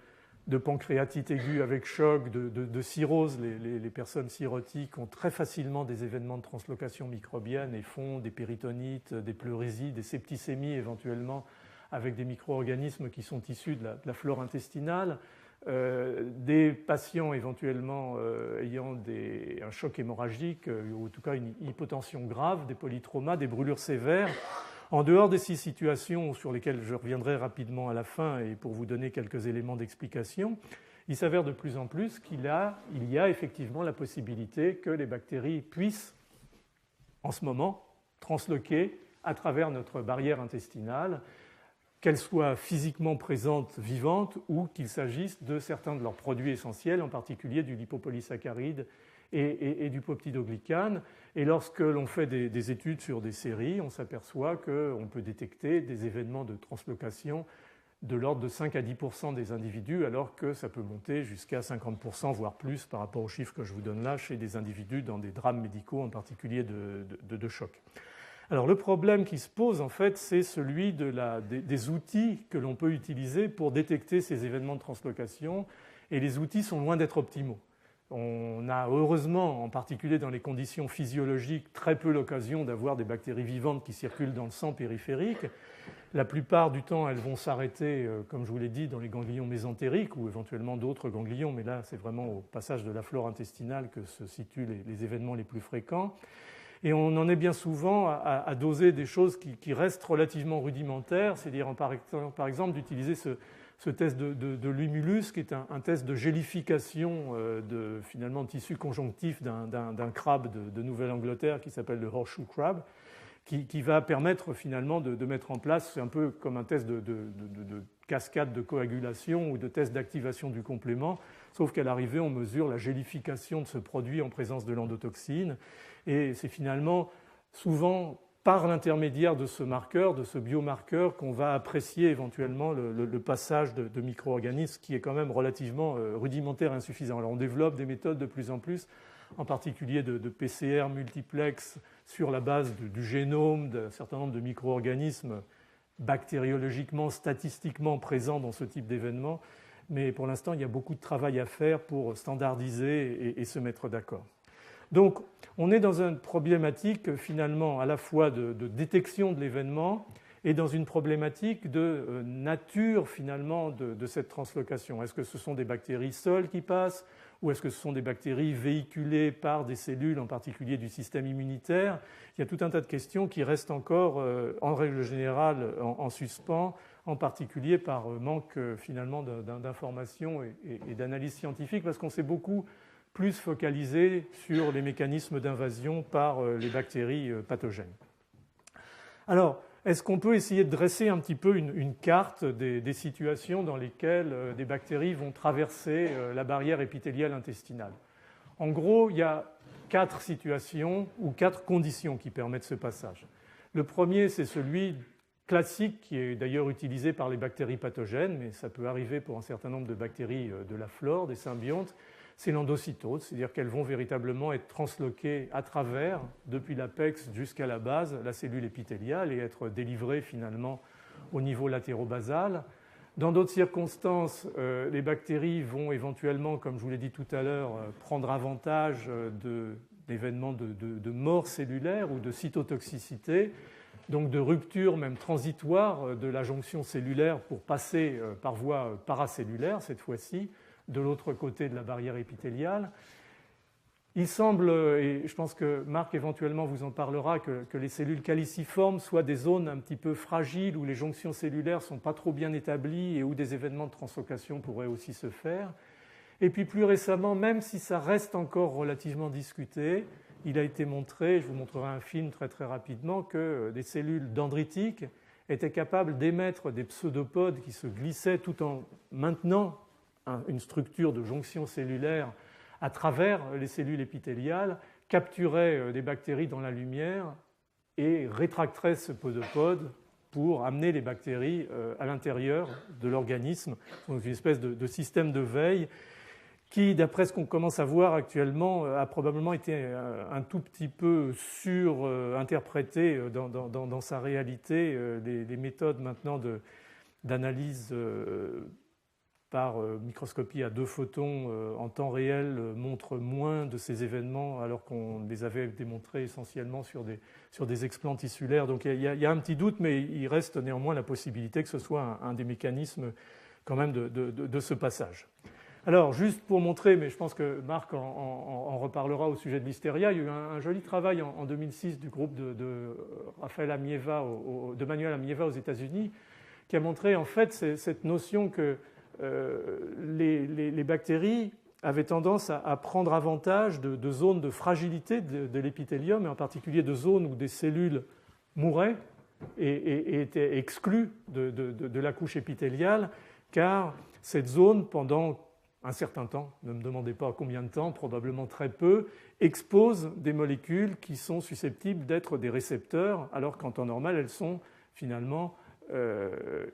de pancréatite aiguë avec choc, de cirrhose, les personnes cirrhotiques ont très facilement des événements de translocation microbienne et font des péritonites, des pleurésies, des septicémies éventuellement avec des micro-organismes qui sont issus de la flore intestinale. Des patients éventuellement ayant un choc hémorragique ou en tout cas une hypotension grave, des polytraumas, des brûlures sévères. En dehors de ces situations sur lesquelles je reviendrai rapidement à la fin et pour vous donner quelques éléments d'explication, il s'avère de plus en plus qu'il y a effectivement la possibilité que les bactéries puissent en ce moment transloquer à travers notre barrière intestinale, qu'elles soient physiquement présentes, vivantes, ou qu'il s'agisse de certains de leurs produits essentiels, en particulier du lipopolysaccharide et du peptidoglycane. Et lorsque l'on fait des études sur des séries, on s'aperçoit qu'on peut détecter des événements de translocation de l'ordre de 5 à 10% des individus, alors que ça peut monter jusqu'à 50%, voire plus, par rapport aux chiffres que je vous donne là, chez des individus dans des drames médicaux, en particulier de choc. Alors le problème qui se pose en fait, c'est celui des outils que l'on peut utiliser pour détecter ces événements de translocation, et les outils sont loin d'être optimaux. On a heureusement, en particulier dans les conditions physiologiques, très peu l'occasion d'avoir des bactéries vivantes qui circulent dans le sang périphérique. La plupart du temps, elles vont s'arrêter, comme je vous l'ai dit, dans les ganglions mésentériques ou éventuellement d'autres ganglions, mais là c'est vraiment au passage de la flore intestinale que se situent les événements les plus fréquents. Et on en est bien souvent à doser des choses qui restent relativement rudimentaires, c'est-à-dire par exemple d'utiliser ce test de l'humulus, qui est un test de gélification de finalement tissu conjonctif d'un crabe de Nouvelle-Angleterre qui s'appelle le horseshoe crab, qui va permettre finalement de mettre en place, c'est un peu comme un test de cascade de coagulation ou de test d'activation du complément, sauf qu'à l'arrivée, on mesure la gélification de ce produit en présence de l'endotoxine. Et c'est finalement souvent par l'intermédiaire de ce marqueur, de ce biomarqueur, qu'on va apprécier éventuellement le passage de micro-organismes qui est quand même relativement rudimentaire et insuffisant. Alors on développe des méthodes de plus en plus, en particulier de PCR multiplex sur la base du génome d'un certain nombre de micro-organismes bactériologiquement, statistiquement présents dans ce type d'événement. Mais pour l'instant, il y a beaucoup de travail à faire pour standardiser et se mettre d'accord. Donc, on est dans une problématique finalement à la fois de détection de l'événement et dans une problématique de nature finalement de cette translocation. Est-ce que ce sont des bactéries seules qui passent ou est-ce que ce sont des bactéries véhiculées par des cellules, en particulier du système immunitaire? Il y a tout un tas de questions qui restent encore, en règle générale, en suspens, en particulier par manque finalement d'informations et d'analyse scientifique, parce qu'on s'est beaucoup plus focalisé sur les mécanismes d'invasion par les bactéries pathogènes. Alors, est-ce qu'on peut essayer de dresser un petit peu une carte des situations dans lesquelles des bactéries vont traverser la barrière épithéliale intestinale? En gros, il y a 4 situations ou 4 conditions qui permettent ce passage. Le premier, c'est celui classique qui est d'ailleurs utilisé par les bactéries pathogènes, mais ça peut arriver pour un certain nombre de bactéries de la flore, des symbiontes, c'est l'endocytose, c'est-à-dire qu'elles vont véritablement être transloquées à travers, depuis l'apex jusqu'à la base, la cellule épithéliale et être délivrées finalement au niveau latérobasal. Dans d'autres circonstances, les bactéries vont éventuellement, comme je vous l'ai dit tout à l'heure, prendre avantage d'événements de mort cellulaire ou de cytotoxicité, donc de rupture même transitoire de la jonction cellulaire pour passer par voie paracellulaire cette fois-ci, de l'autre côté de la barrière épithéliale. Il semble, et je pense que Marc éventuellement vous en parlera, que les cellules caliciformes soient des zones un petit peu fragiles où les jonctions cellulaires ne sont pas trop bien établies et où des événements de translocation pourraient aussi se faire. Et puis plus récemment, même si ça reste encore relativement discuté, il a été montré, je vous montrerai un film très très rapidement, que des cellules dendritiques étaient capables d'émettre des pseudopodes qui se glissaient tout en maintenant une structure de jonction cellulaire à travers les cellules épithéliales, capturaient des bactéries dans la lumière et rétracteraient ce pseudopode pour amener les bactéries à l'intérieur de l'organisme. Donc une espèce de système de veille qui, d'après ce qu'on commence à voir actuellement, a probablement été un tout petit peu surinterprété dans sa réalité. Les méthodes maintenant d'analyse par microscopie à 2 photons en temps réel montrent moins de ces événements alors qu'on les avait démontrés essentiellement sur des explants tissulaires. Donc il y a un petit doute, mais il reste néanmoins la possibilité que ce soit un des mécanismes quand même de ce passage. Alors, juste pour montrer, mais je pense que Marc en reparlera au sujet de l'hystéria, il y a eu un joli travail en 2006 du groupe de Manuel Amieva aux États-Unis qui a montré en fait cette notion que les bactéries avaient tendance à prendre avantage de zones de fragilité de l'épithélium, et en particulier de zones où des cellules mouraient et étaient exclues de la couche épithéliale, car cette zone, pendant un certain temps, ne me demandez pas combien de temps, probablement très peu, expose des molécules qui sont susceptibles d'être des récepteurs, alors qu'en temps normal, elles sont finalement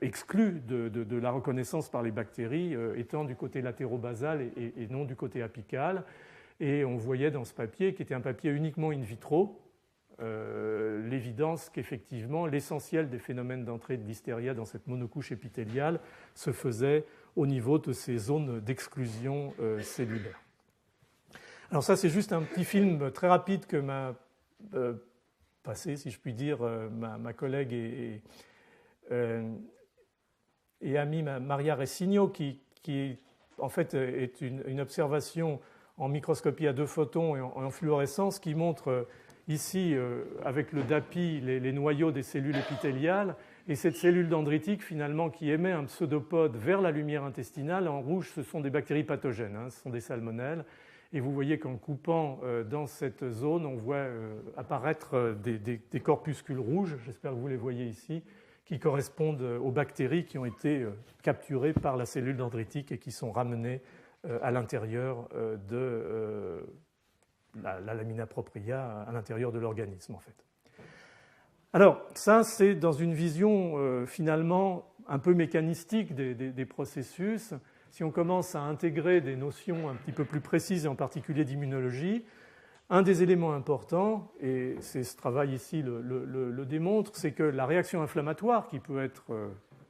exclues de la reconnaissance par les bactéries, étant du côté latérobasal et non du côté apical. Et on voyait dans ce papier, qui était un papier uniquement in vitro, l'évidence qu'effectivement l'essentiel des phénomènes d'entrée de l'hystéria dans cette monocouche épithéliale se faisait au niveau de ces zones d'exclusion cellulaire. Alors ça, c'est juste un petit film très rapide que m'a passé, si je puis dire, ma collègue et amie Maria Ressigno, qui en fait est une observation en microscopie à 2 photons et en fluorescence qui montre ici, avec le DAPI, les noyaux des cellules épithéliales, et cette cellule dendritique, finalement, qui émet un pseudopode vers la lumière intestinale. En rouge, ce sont des bactéries pathogènes, ce sont des salmonelles. Et vous voyez qu'en coupant dans cette zone, on voit apparaître des corpuscules rouges, j'espère que vous les voyez ici, qui correspondent aux bactéries qui ont été capturées par la cellule dendritique et qui sont ramenées à l'intérieur de la lamina propria, à l'intérieur de l'organisme, en fait. Alors, ça, c'est dans une vision finalement un peu mécanistique des processus. Si on commence à intégrer des notions un petit peu plus précises, et en particulier d'immunologie, un des éléments importants, et ce travail ici le démontre, c'est que la réaction inflammatoire, qui peut être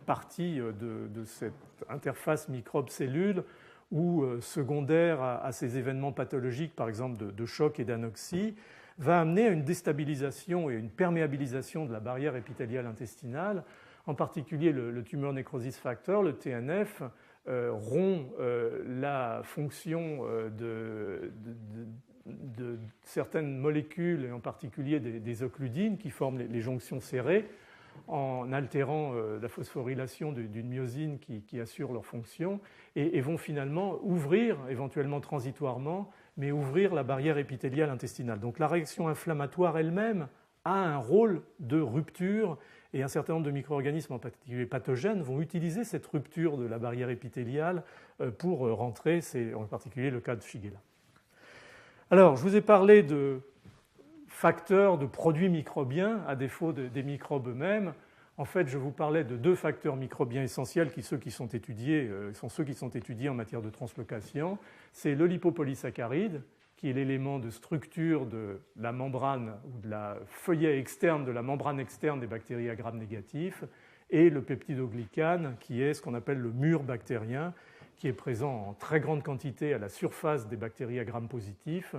partie de cette interface microbe-cellule ou secondaire à ces événements pathologiques, par exemple de choc et d'anoxie, va amener à une déstabilisation et une perméabilisation de la barrière épithéliale intestinale, en particulier le tumor necrosis factor, le TNF, rompt la fonction de certaines molécules, et en particulier des occludines qui forment les jonctions serrées, en altérant la phosphorylation d'une myosine qui assure leur fonction, et vont finalement ouvrir, éventuellement transitoirement, mais ouvrir la barrière épithéliale intestinale. Donc la réaction inflammatoire elle-même a un rôle de rupture, et un certain nombre de micro-organismes, en particulier pathogènes, vont utiliser cette rupture de la barrière épithéliale pour rentrer, c'est en particulier le cas de Shigella. Alors, je vous ai parlé de facteurs, de produits microbiens, à défaut des microbes eux-mêmes. En fait, je vous parlais de deux facteurs microbiens essentiels qui sont ceux qui sont étudiés en matière de translocation. C'est le lipopolysaccharide, qui est l'élément de structure de la membrane ou de la feuillet externe, de la membrane externe des bactéries à Gram négatif, et le peptidoglycane, qui est ce qu'on appelle le mur bactérien, qui est présent en très grande quantité à la surface des bactéries à Gram positif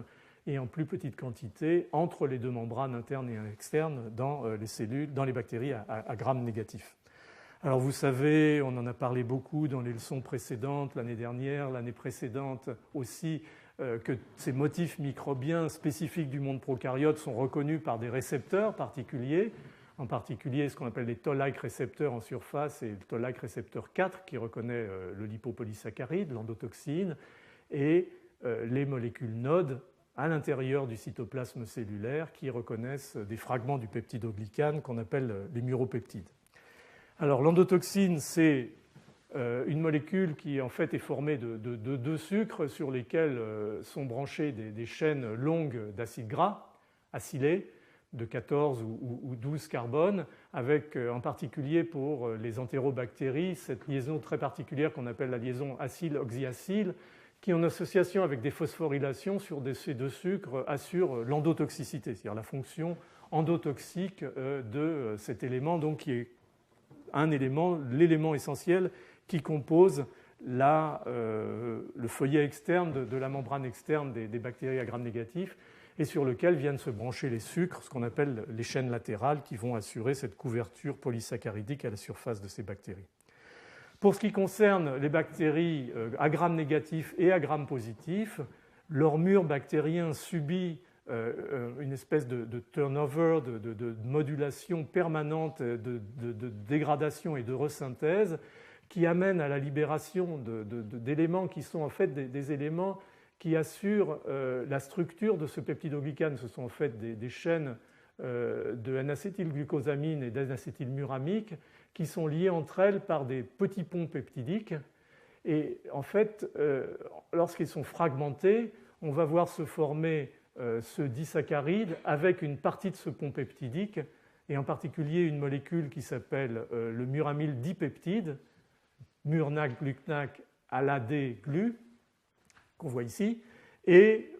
et en plus petite quantité entre les deux membranes internes et externes dans les cellules, dans les bactéries à Gram négatif. Alors vous savez, on en a parlé beaucoup dans les leçons précédentes, l'année dernière, l'année précédente aussi, que ces motifs microbiens spécifiques du monde prokaryote sont reconnus par des récepteurs particuliers, en particulier ce qu'on appelle les toll-like récepteurs en surface et le toll-like récepteur 4 qui reconnaît le lipopolysaccharide, l'endotoxine, et les molécules NOD à l'intérieur du cytoplasme cellulaire qui reconnaissent des fragments du peptidoglycane qu'on appelle les muropeptides. Alors l'endotoxine, c'est une molécule qui en fait est formée de deux sucres sur lesquels sont branchées des chaînes longues d'acides gras acylés de 14 ou 12 carbones, avec en particulier pour les entérobactéries cette liaison très particulière qu'on appelle la liaison acyle-oxyacyle, qui en association avec des phosphorylations sur ces deux sucres assure l'endotoxicité, c'est-à-dire la fonction endotoxique de cet élément, donc qui est l'élément essentiel qui compose le feuillet externe de la membrane externe des bactéries à Gram négatif et sur lequel viennent se brancher les sucres, ce qu'on appelle les chaînes latérales, qui vont assurer cette couverture polysaccharidique à la surface de ces bactéries. Pour ce qui concerne les bactéries à Gram négatif et à Gram positif, leur mur bactérien subit une espèce de turnover, de modulation permanente, de dégradation et de resynthèse qui amène à la libération d'éléments qui sont en fait des éléments qui assurent la structure de ce peptidoglycane. Ce sont en fait des chaînes de N-acétylglucosamine et d'N-acétylmuramique qui sont liées entre elles par des petits ponts peptidiques. Et en fait, lorsqu'ils sont fragmentés, on va voir se former ce disaccharide avec une partie de ce pont peptidique, et en particulier une molécule qui s'appelle le muramyl dipeptide, murnac-glucnac ALA-D-glu, qu'on voit ici, et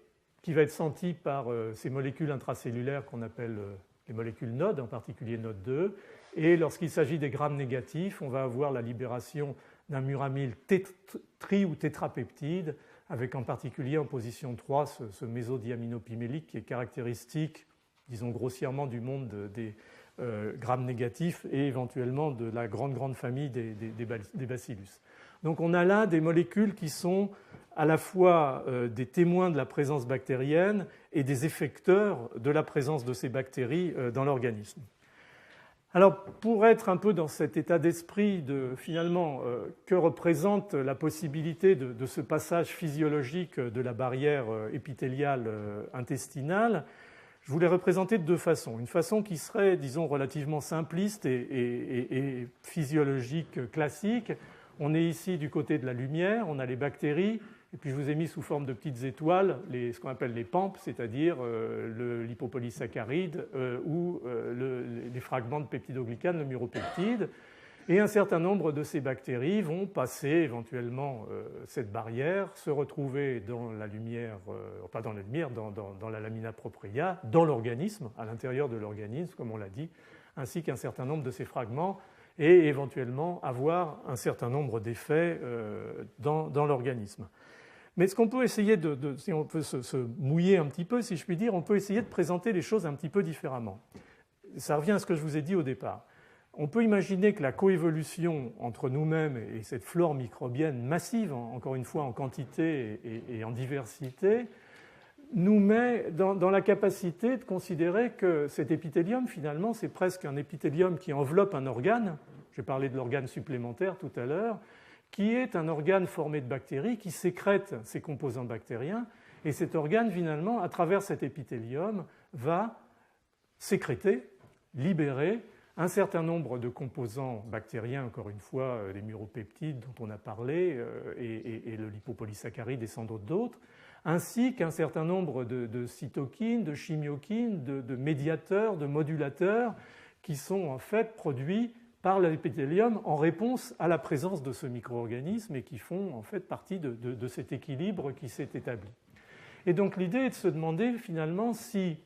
qui va être senti par ces molécules intracellulaires qu'on appelle les molécules NOD, en particulier NOD2. Et lorsqu'il s'agit des Gram négatifs, on va avoir la libération d'un muramyl tri- ou tétrapeptide, avec en particulier en position 3 ce mésodiaminopimélique qui est caractéristique, disons grossièrement, du monde des Gram négatifs et éventuellement de la grande famille des bacillus. Donc on a là des molécules qui sont à la fois des témoins de la présence bactérienne et des effecteurs de la présence de ces bactéries dans l'organisme. Alors, pour être un peu dans cet état d'esprit de finalement que représente la possibilité de ce passage physiologique de la barrière épithéliale intestinale, je vous l'ai représenté de deux façons. Une façon qui serait, disons, relativement simpliste et physiologique classique. On est ici du côté de la lumière, on a les bactéries, et puis je vous ai mis sous forme de petites étoiles ce qu'on appelle les PAMP, c'est-à-dire le lipopolysaccharide ou les fragments de peptidoglycane, le muropeptide. Et un certain nombre de ces bactéries vont passer éventuellement cette barrière, se retrouver dans la lumière, pas dans la lumière, dans la lamina propria, dans l'organisme, à l'intérieur de l'organisme, comme on l'a dit, ainsi qu'un certain nombre de ces fragments, et éventuellement avoir un certain nombre d'effets dans l'organisme. Mais ce qu'on peut essayer si on peut se mouiller un petit peu, si je puis dire, on peut essayer de présenter les choses un petit peu différemment. Ça revient à ce que je vous ai dit au départ. On peut imaginer que la coévolution entre nous-mêmes et cette flore microbienne massive, encore une fois en quantité et en diversité, nous met dans la capacité de considérer que cet épithélium, finalement, c'est presque un épithélium qui enveloppe un organe. J'ai parlé de l'organe supplémentaire tout à l'heure, qui est un organe formé de bactéries qui sécrète ces composants bactériens. Et cet organe, finalement, à travers cet épithélium, va sécréter, libérer un certain nombre de composants bactériens, encore une fois, les muropeptides dont on a parlé, et le lipopolysaccharide et sans doute d'autres, ainsi qu'un certain nombre de cytokines, de chimiokines, de médiateurs, de modulateurs qui sont en fait produits par l'épithélium en réponse à la présence de ce micro-organisme et qui font en fait partie de cet équilibre qui s'est établi. Et donc l'idée est de se demander finalement si,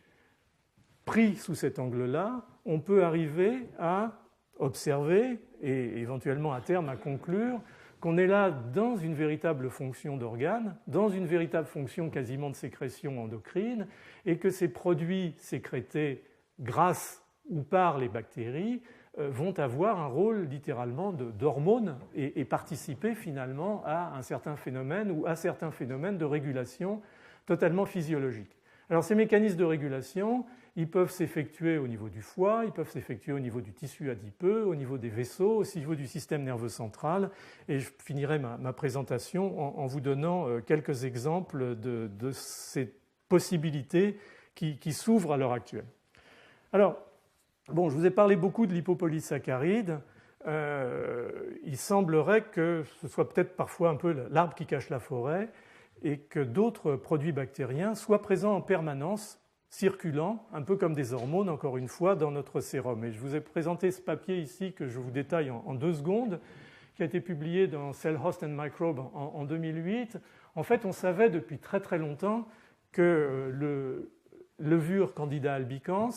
pris sous cet angle-là, on peut arriver à observer et éventuellement à terme à conclure qu'on est là dans une véritable fonction d'organe, dans une véritable fonction quasiment de sécrétion endocrine, et que ces produits sécrétés grâce ou par les bactéries vont avoir un rôle littéralement d'hormone et participer finalement à un certain phénomène ou à certains phénomènes de régulation totalement physiologiques. Alors ces mécanismes de régulation, ils peuvent s'effectuer au niveau du foie, ils peuvent s'effectuer au niveau du tissu adipeux, au niveau des vaisseaux, au niveau du système nerveux central. Et je finirai ma présentation en vous donnant quelques exemples de ces possibilités qui s'ouvrent à l'heure actuelle. Alors, bon, je vous ai parlé beaucoup de lipopolysaccharides. Il semblerait que ce soit peut-être parfois un peu l'arbre qui cache la forêt et que d'autres produits bactériens soient présents en permanence, circulant, un peu comme des hormones, encore une fois, dans notre sérum. Et je vous ai présenté ce papier ici que je vous détaille en 2 secondes, qui a été publié dans Cell Host and Microbe en 2008. En fait, on savait depuis très très longtemps que le levure Candida albicans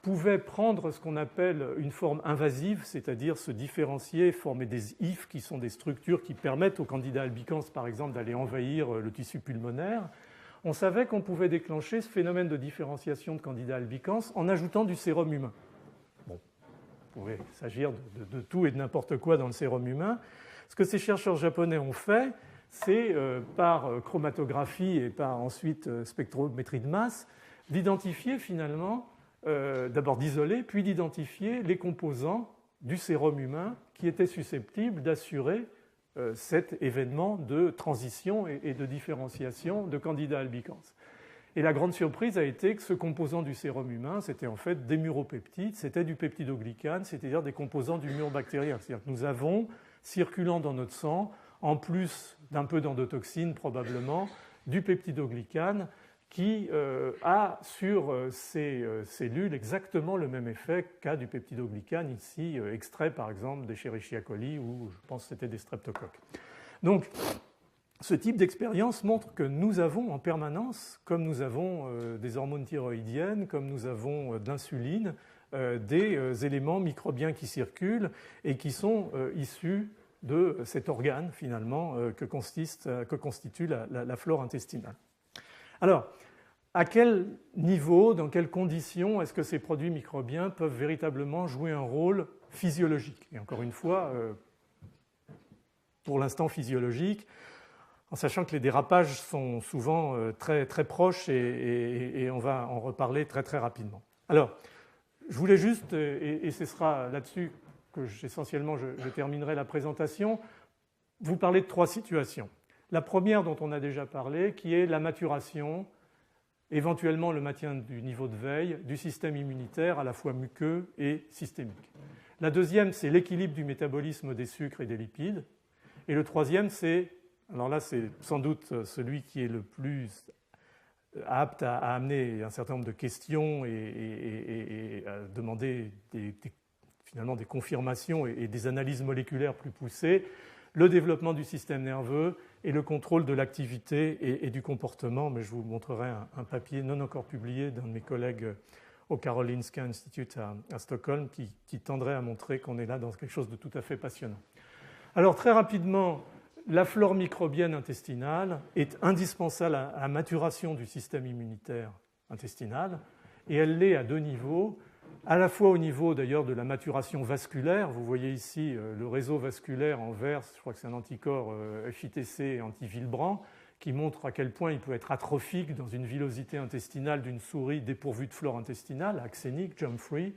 pouvait prendre ce qu'on appelle une forme invasive, c'est-à-dire se différencier, former des hyphes qui sont des structures qui permettent au Candida albicans, par exemple, d'aller envahir le tissu pulmonaire. On savait qu'on pouvait déclencher ce phénomène de différenciation de Candida albicans en ajoutant du sérum humain. Bon, il pouvait s'agir de tout et de n'importe quoi dans le sérum humain. Ce que ces chercheurs japonais ont fait, c'est par chromatographie et par ensuite spectrométrie de masse, d'identifier finalement, d'abord d'isoler, puis d'identifier les composants du sérum humain qui étaient susceptibles d'assurer cet événement de transition et de différenciation de Candida albicans. Et la grande surprise a été que ce composant du sérum humain, c'était en fait des muropeptides, c'était du peptidoglycane, c'est-à-dire des composants du mur bactérien. C'est-à-dire que nous avons, circulant dans notre sang, en plus d'un peu d'endotoxine probablement, du peptidoglycane qui a sur ces cellules exactement le même effet qu'a du peptidoglycane ici, extrait par exemple des Escherichia coli ou je pense que c'était des streptocoques. Donc, ce type d'expérience montre que nous avons en permanence, comme nous avons des hormones thyroïdiennes, comme nous avons de l'insuline, des éléments microbiens qui circulent et qui sont issus de cet organe finalement que constitue la flore intestinale. Alors, à quel niveau, dans quelles conditions est-ce que ces produits microbiens peuvent véritablement jouer un rôle physiologique? Et encore une fois, pour l'instant physiologique, en sachant que les dérapages sont souvent très, très proches et on va en reparler très, très rapidement. Alors, je voulais juste, et ce sera là-dessus que essentiellement je terminerai la présentation, vous parler de 3 situations. La première dont on a déjà parlé, qui est la maturation, éventuellement le maintien du niveau de veille du système immunitaire à la fois muqueux et systémique. La deuxième, c'est l'équilibre du métabolisme des sucres et des lipides. Et le troisième, c'est, alors là c'est sans doute celui qui est le plus apte à amener un certain nombre de questions et à demander finalement des confirmations et des analyses moléculaires plus poussées, le développement du système nerveux et le contrôle de l'activité et du comportement. Mais je vous montrerai un papier non encore publié d'un de mes collègues au Karolinska Institute à Stockholm qui tendrait à montrer qu'on est là dans quelque chose de tout à fait passionnant. Alors très rapidement, la flore microbienne intestinale est indispensable à la maturation du système immunitaire intestinal et elle l'est à 2 niveaux. À la fois au niveau d'ailleurs de la maturation vasculaire, vous voyez ici le réseau vasculaire en vert, je crois que c'est un anticorps FITC anti-Villebrand, qui montre à quel point il peut être atrophique dans une villosité intestinale d'une souris dépourvue de flore intestinale, axénique, germ-free,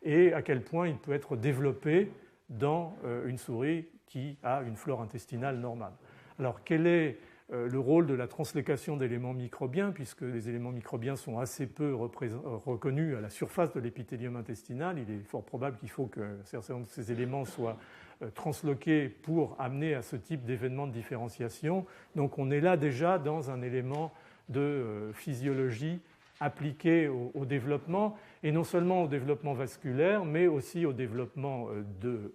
et à quel point il peut être développé dans une souris qui a une flore intestinale normale. Alors quel est le rôle de la translocation d'éléments microbiens, puisque les éléments microbiens sont assez peu reconnus à la surface de l'épithélium intestinal. Il est fort probable qu'il faut que certains de ces éléments soient transloqués pour amener à ce type d'événement de différenciation. Donc on est là déjà dans un élément de physiologie appliqué au développement, et non seulement au développement vasculaire, mais aussi au développement de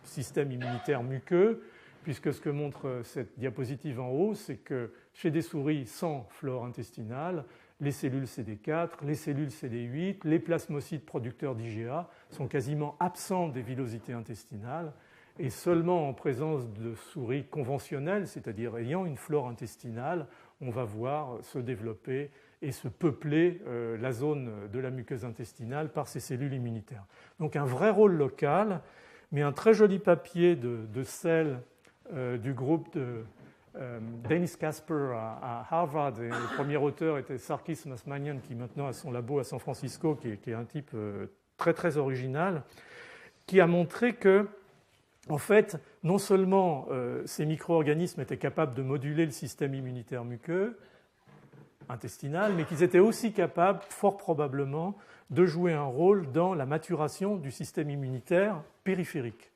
systèmes immunitaires muqueux, puisque ce que montre cette diapositive en haut, c'est que chez des souris sans flore intestinale, les cellules CD4, les cellules CD8, les plasmocytes producteurs d'IgA sont quasiment absents des villosités intestinales, et seulement en présence de souris conventionnelles, c'est-à-dire ayant une flore intestinale, on va voir se développer et se peupler la zone de la muqueuse intestinale par ces cellules immunitaires. Donc un vrai rôle local, mais un très joli papier de Sell du groupe de Dennis Casper à Harvard, et le premier auteur était Sarkis Masmanian, qui maintenant a son labo à San Francisco, qui est un type très très original, qui a montré que, en fait, non seulement ces micro-organismes étaient capables de moduler le système immunitaire muqueux intestinal, mais qu'ils étaient aussi capables, fort probablement, de jouer un rôle dans la maturation du système immunitaire périphérique.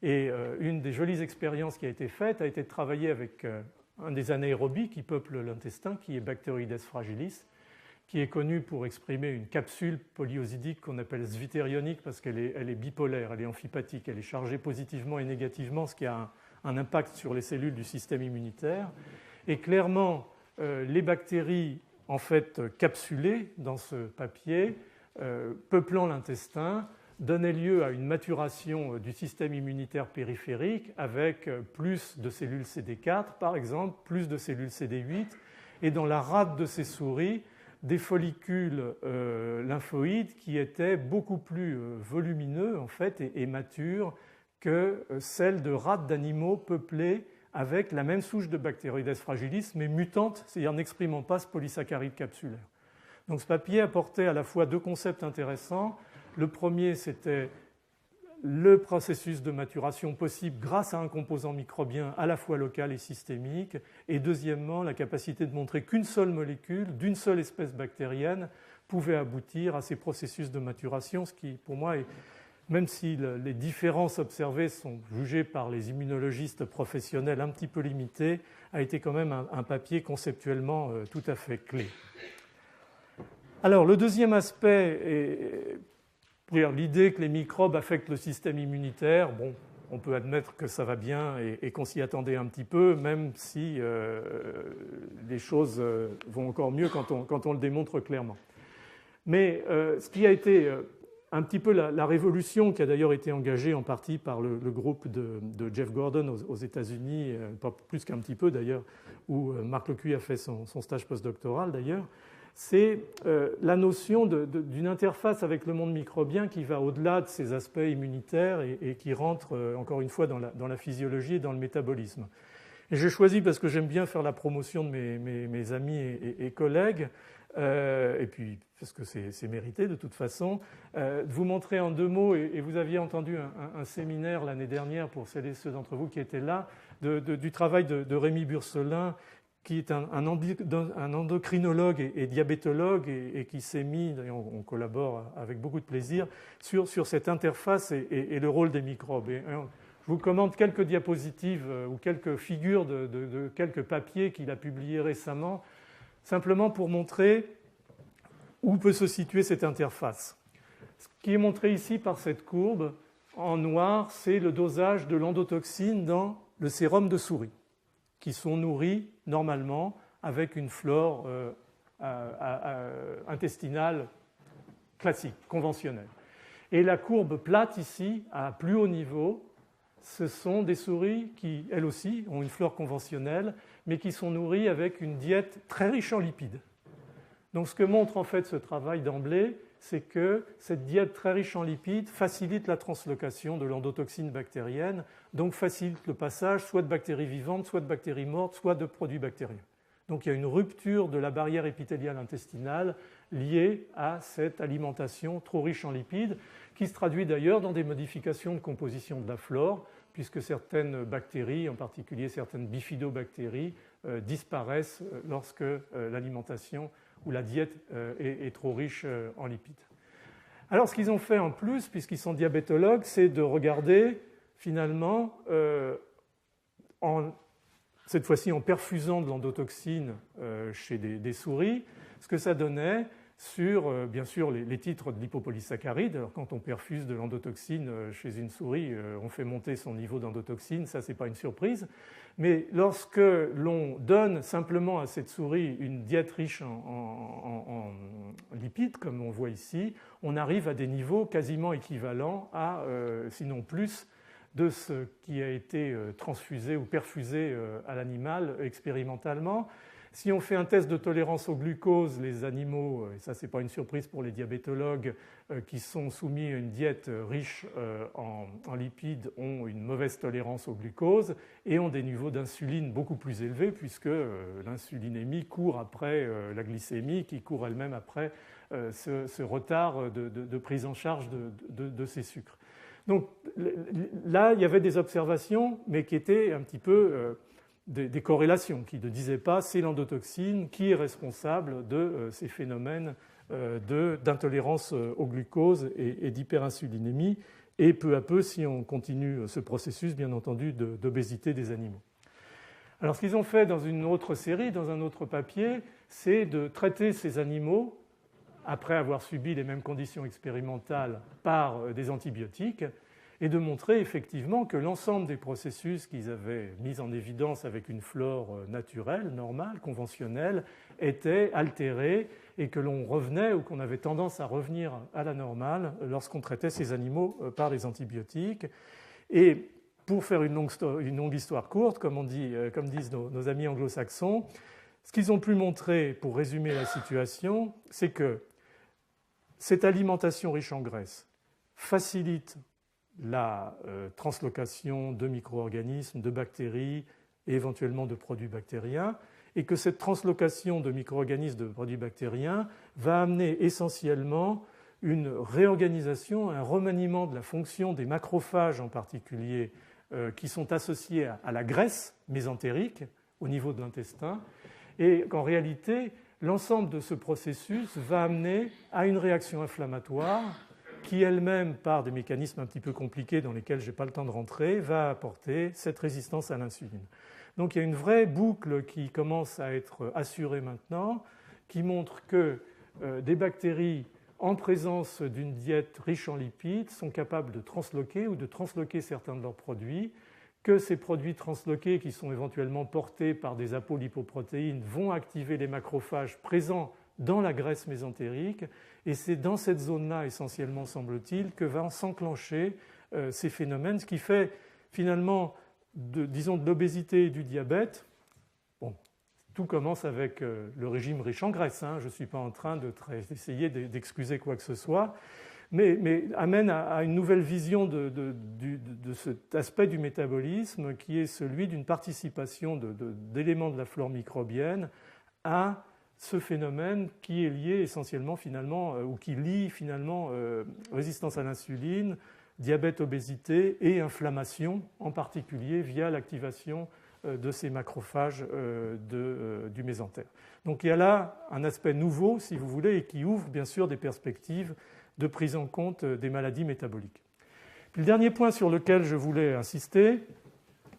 Et une des jolies expériences qui a été faite a été de travailler avec un des anaérobies qui peuplent l'intestin, qui est Bacteroides fragilis, qui est connu pour exprimer une capsule polyosidique qu'on appelle zwitterionique parce qu'elle est bipolaire, elle est amphipathique, elle est chargée positivement et négativement, ce qui a un impact sur les cellules du système immunitaire. Et clairement, les bactéries en fait capsulées dans ce papier, peuplant l'intestin, donnaient lieu à une maturation du système immunitaire périphérique avec plus de cellules CD4, par exemple, plus de cellules CD8, et dans la rate de ces souris, des follicules lymphoïdes qui étaient beaucoup plus volumineux en fait, et matures que celles de rates d'animaux peuplées avec la même souche de Bacteroides fragilis, mais mutante, c'est-à-dire n'exprimant pas ce polysaccharide capsulaire. Donc ce papier apportait à la fois deux concepts intéressants. Le premier, c'était le processus de maturation possible grâce à un composant microbien à la fois local et systémique. Et deuxièmement, la capacité de montrer qu'une seule molécule, d'une seule espèce bactérienne, pouvait aboutir à ces processus de maturation, ce qui, pour moi, même si les différences observées sont jugées par les immunologistes professionnels un petit peu limitées, a été quand même un papier conceptuellement tout à fait clé. Alors, le deuxième aspect est l'idée que les microbes affectent le système immunitaire. Bon, on peut admettre que ça va bien et qu'on s'y attendait un petit peu, même si les choses vont encore mieux quand on le démontre clairement. Mais ce qui a été un petit peu la révolution, qui a d'ailleurs été engagée en partie par le groupe de Jeff Gordon aux États-Unis, pas plus qu'un petit peu d'ailleurs, où Marc Lecuy a fait son stage postdoctoral d'ailleurs, c'est la notion d'une interface avec le monde microbien qui va au-delà de ces aspects immunitaires et qui rentre, encore une fois, dans la physiologie et dans le métabolisme. Et j'ai choisi, parce que j'aime bien faire la promotion de mes amis et collègues, et puis parce que c'est mérité de toute façon, de vous montrer en deux mots, et vous aviez entendu un séminaire l'année dernière, pour celles et ceux d'entre vous qui étaient là, du travail de Rémi Burcelin, qui est un endocrinologue et diabétologue et qui s'est mis, on collabore avec beaucoup de plaisir, sur cette interface et le rôle des microbes. Et je vous commente quelques diapositives ou quelques figures de quelques papiers qu'il a publiés récemment, simplement pour montrer où peut se situer cette interface. Ce qui est montré ici par cette courbe, en noir, c'est le dosage de l'endotoxine dans le sérum de souris, qui sont nourris normalement avec une flore intestinale classique, conventionnelle. Et la courbe plate ici, à plus haut niveau, ce sont des souris qui, elles aussi, ont une flore conventionnelle, mais qui sont nourries avec une diète très riche en lipides. Donc ce que montre en fait ce travail d'emblée, c'est que cette diète très riche en lipides facilite la translocation de l'endotoxine bactérienne, donc facilite le passage soit de bactéries vivantes, soit de bactéries mortes, soit de produits bactériens. Donc il y a une rupture de la barrière épithéliale intestinale liée à cette alimentation trop riche en lipides, qui se traduit d'ailleurs dans des modifications de composition de la flore, puisque certaines bactéries, en particulier certaines bifidobactéries, disparaissent lorsque l'alimentation ou la diète est trop riche en lipides. Alors ce qu'ils ont fait en plus, puisqu'ils sont diabétologues, c'est de regarder finalement, cette fois-ci en perfusant de l'endotoxine chez des souris, ce que ça donnait sur, bien sûr, les titres de lipopolysaccharides. Alors, quand on perfuse de l'endotoxine chez une souris, on fait monter son niveau d'endotoxine, ça, ce n'est pas une surprise. Mais lorsque l'on donne simplement à cette souris une diète riche en lipides, comme on voit ici, on arrive à des niveaux quasiment équivalents à, sinon plus, de ce qui a été transfusé ou perfusé à l'animal expérimentalement. Si on fait un test de tolérance au glucose, les animaux, et ça c'est pas une surprise pour les diabétologues, qui sont soumis à une diète riche en lipides, ont une mauvaise tolérance au glucose et ont des niveaux d'insuline beaucoup plus élevés, puisque l'insulinémie court après la glycémie, qui court elle-même après ce retard de prise en charge de ces sucres. Donc là, il y avait des observations, mais qui étaient un petit peu des corrélations, qui ne disaient pas c'est l'endotoxine qui est responsable de ces phénomènes d'intolérance au glucose et d'hyperinsulinémie, et peu à peu, si on continue ce processus, bien entendu, d'obésité des animaux. Alors ce qu'ils ont fait dans une autre série, dans un autre papier, c'est de traiter ces animaux après avoir subi les mêmes conditions expérimentales par des antibiotiques, et de montrer effectivement que l'ensemble des processus qu'ils avaient mis en évidence avec une flore naturelle, normale, conventionnelle, étaient altérés et que l'on revenait ou qu'on avait tendance à revenir à la normale lorsqu'on traitait ces animaux par les antibiotiques. Et pour faire une longue histoire courte, comme disent nos amis anglo-saxons, ce qu'ils ont pu montrer, pour résumer la situation, c'est que cette alimentation riche en graisse facilite la translocation de micro-organismes, de bactéries et éventuellement de produits bactériens, et que cette translocation de micro-organismes, de produits bactériens, va amener essentiellement une réorganisation, un remaniement de la fonction des macrophages en particulier, qui sont associés à la graisse mésentérique au niveau de l'intestin, et qu'en réalité, l'ensemble de ce processus va amener à une réaction inflammatoire qui elle-même, par des mécanismes un petit peu compliqués dans lesquels je n'ai pas le temps de rentrer, va apporter cette résistance à l'insuline. Donc il y a une vraie boucle qui commence à être assurée maintenant, qui montre que des bactéries en présence d'une diète riche en lipides sont capables de transloquer ou de transloquer certains de leurs produits, que ces produits transloqués qui sont éventuellement portés par des apolipoprotéines vont activer les macrophages présents dans la graisse mésentérique, et c'est dans cette zone-là, essentiellement, semble-t-il, que vont s'enclencher ces phénomènes, ce qui fait finalement, de l'obésité et du diabète. Bon, tout commence avec le régime riche en graisse, hein. Je ne suis pas en train d'essayer d'excuser quoi que ce soit, mais amène à une nouvelle vision de cet aspect du métabolisme qui est celui d'une participation d'éléments de la flore microbienne à ce phénomène qui est lié essentiellement finalement, ou qui lie finalement résistance à l'insuline, diabète, obésité et inflammation, en particulier via l'activation de ces macrophages du mésentère. Donc il y a là un aspect nouveau, si vous voulez, et qui ouvre bien sûr des perspectives de prise en compte des maladies métaboliques. Puis le dernier point sur lequel je voulais insister,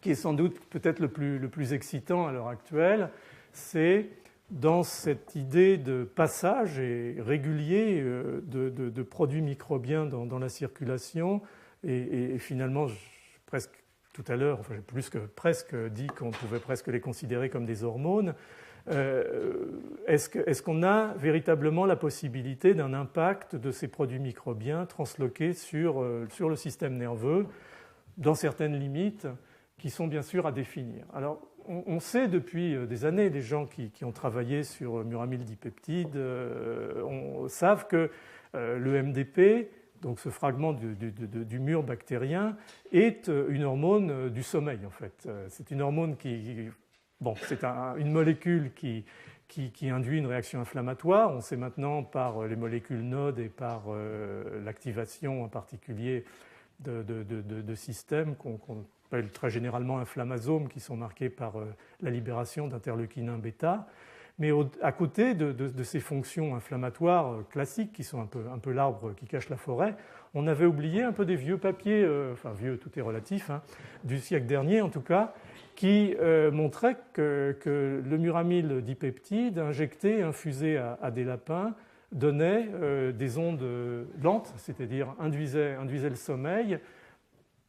qui est sans doute peut-être le plus excitant à l'heure actuelle, c'est dans cette idée de passage et régulier de produits microbiens dans la circulation, et finalement, presque tout à l'heure, enfin, j'ai plus que presque dit qu'on pouvait presque les considérer comme des hormones. Est-ce qu'on a véritablement la possibilité d'un impact de ces produits microbiens transloqués sur le système nerveux, dans certaines limites qui sont bien sûr à définir. Alors, on sait depuis des années, les gens qui ont travaillé sur muramyldipeptides savent que le MDP, donc ce fragment du mur bactérien, est une hormone du sommeil en fait. C'est une hormone c'est une molécule qui induit une réaction inflammatoire. On sait maintenant par les molécules NOD et par l'activation en particulier de systèmes qu'on appelle très généralement inflammasomes, qui sont marqués par la libération d'interleukinin bêta. Mais à côté de ces fonctions inflammatoires classiques, qui sont un peu l'arbre qui cache la forêt, on avait oublié un peu des vieux papiers, enfin vieux, tout est relatif, hein, du siècle dernier en tout cas, qui montraient que le muramyl dipeptide injecté, infusé à des lapins, donnait des ondes lentes, c'est-à-dire induisait le sommeil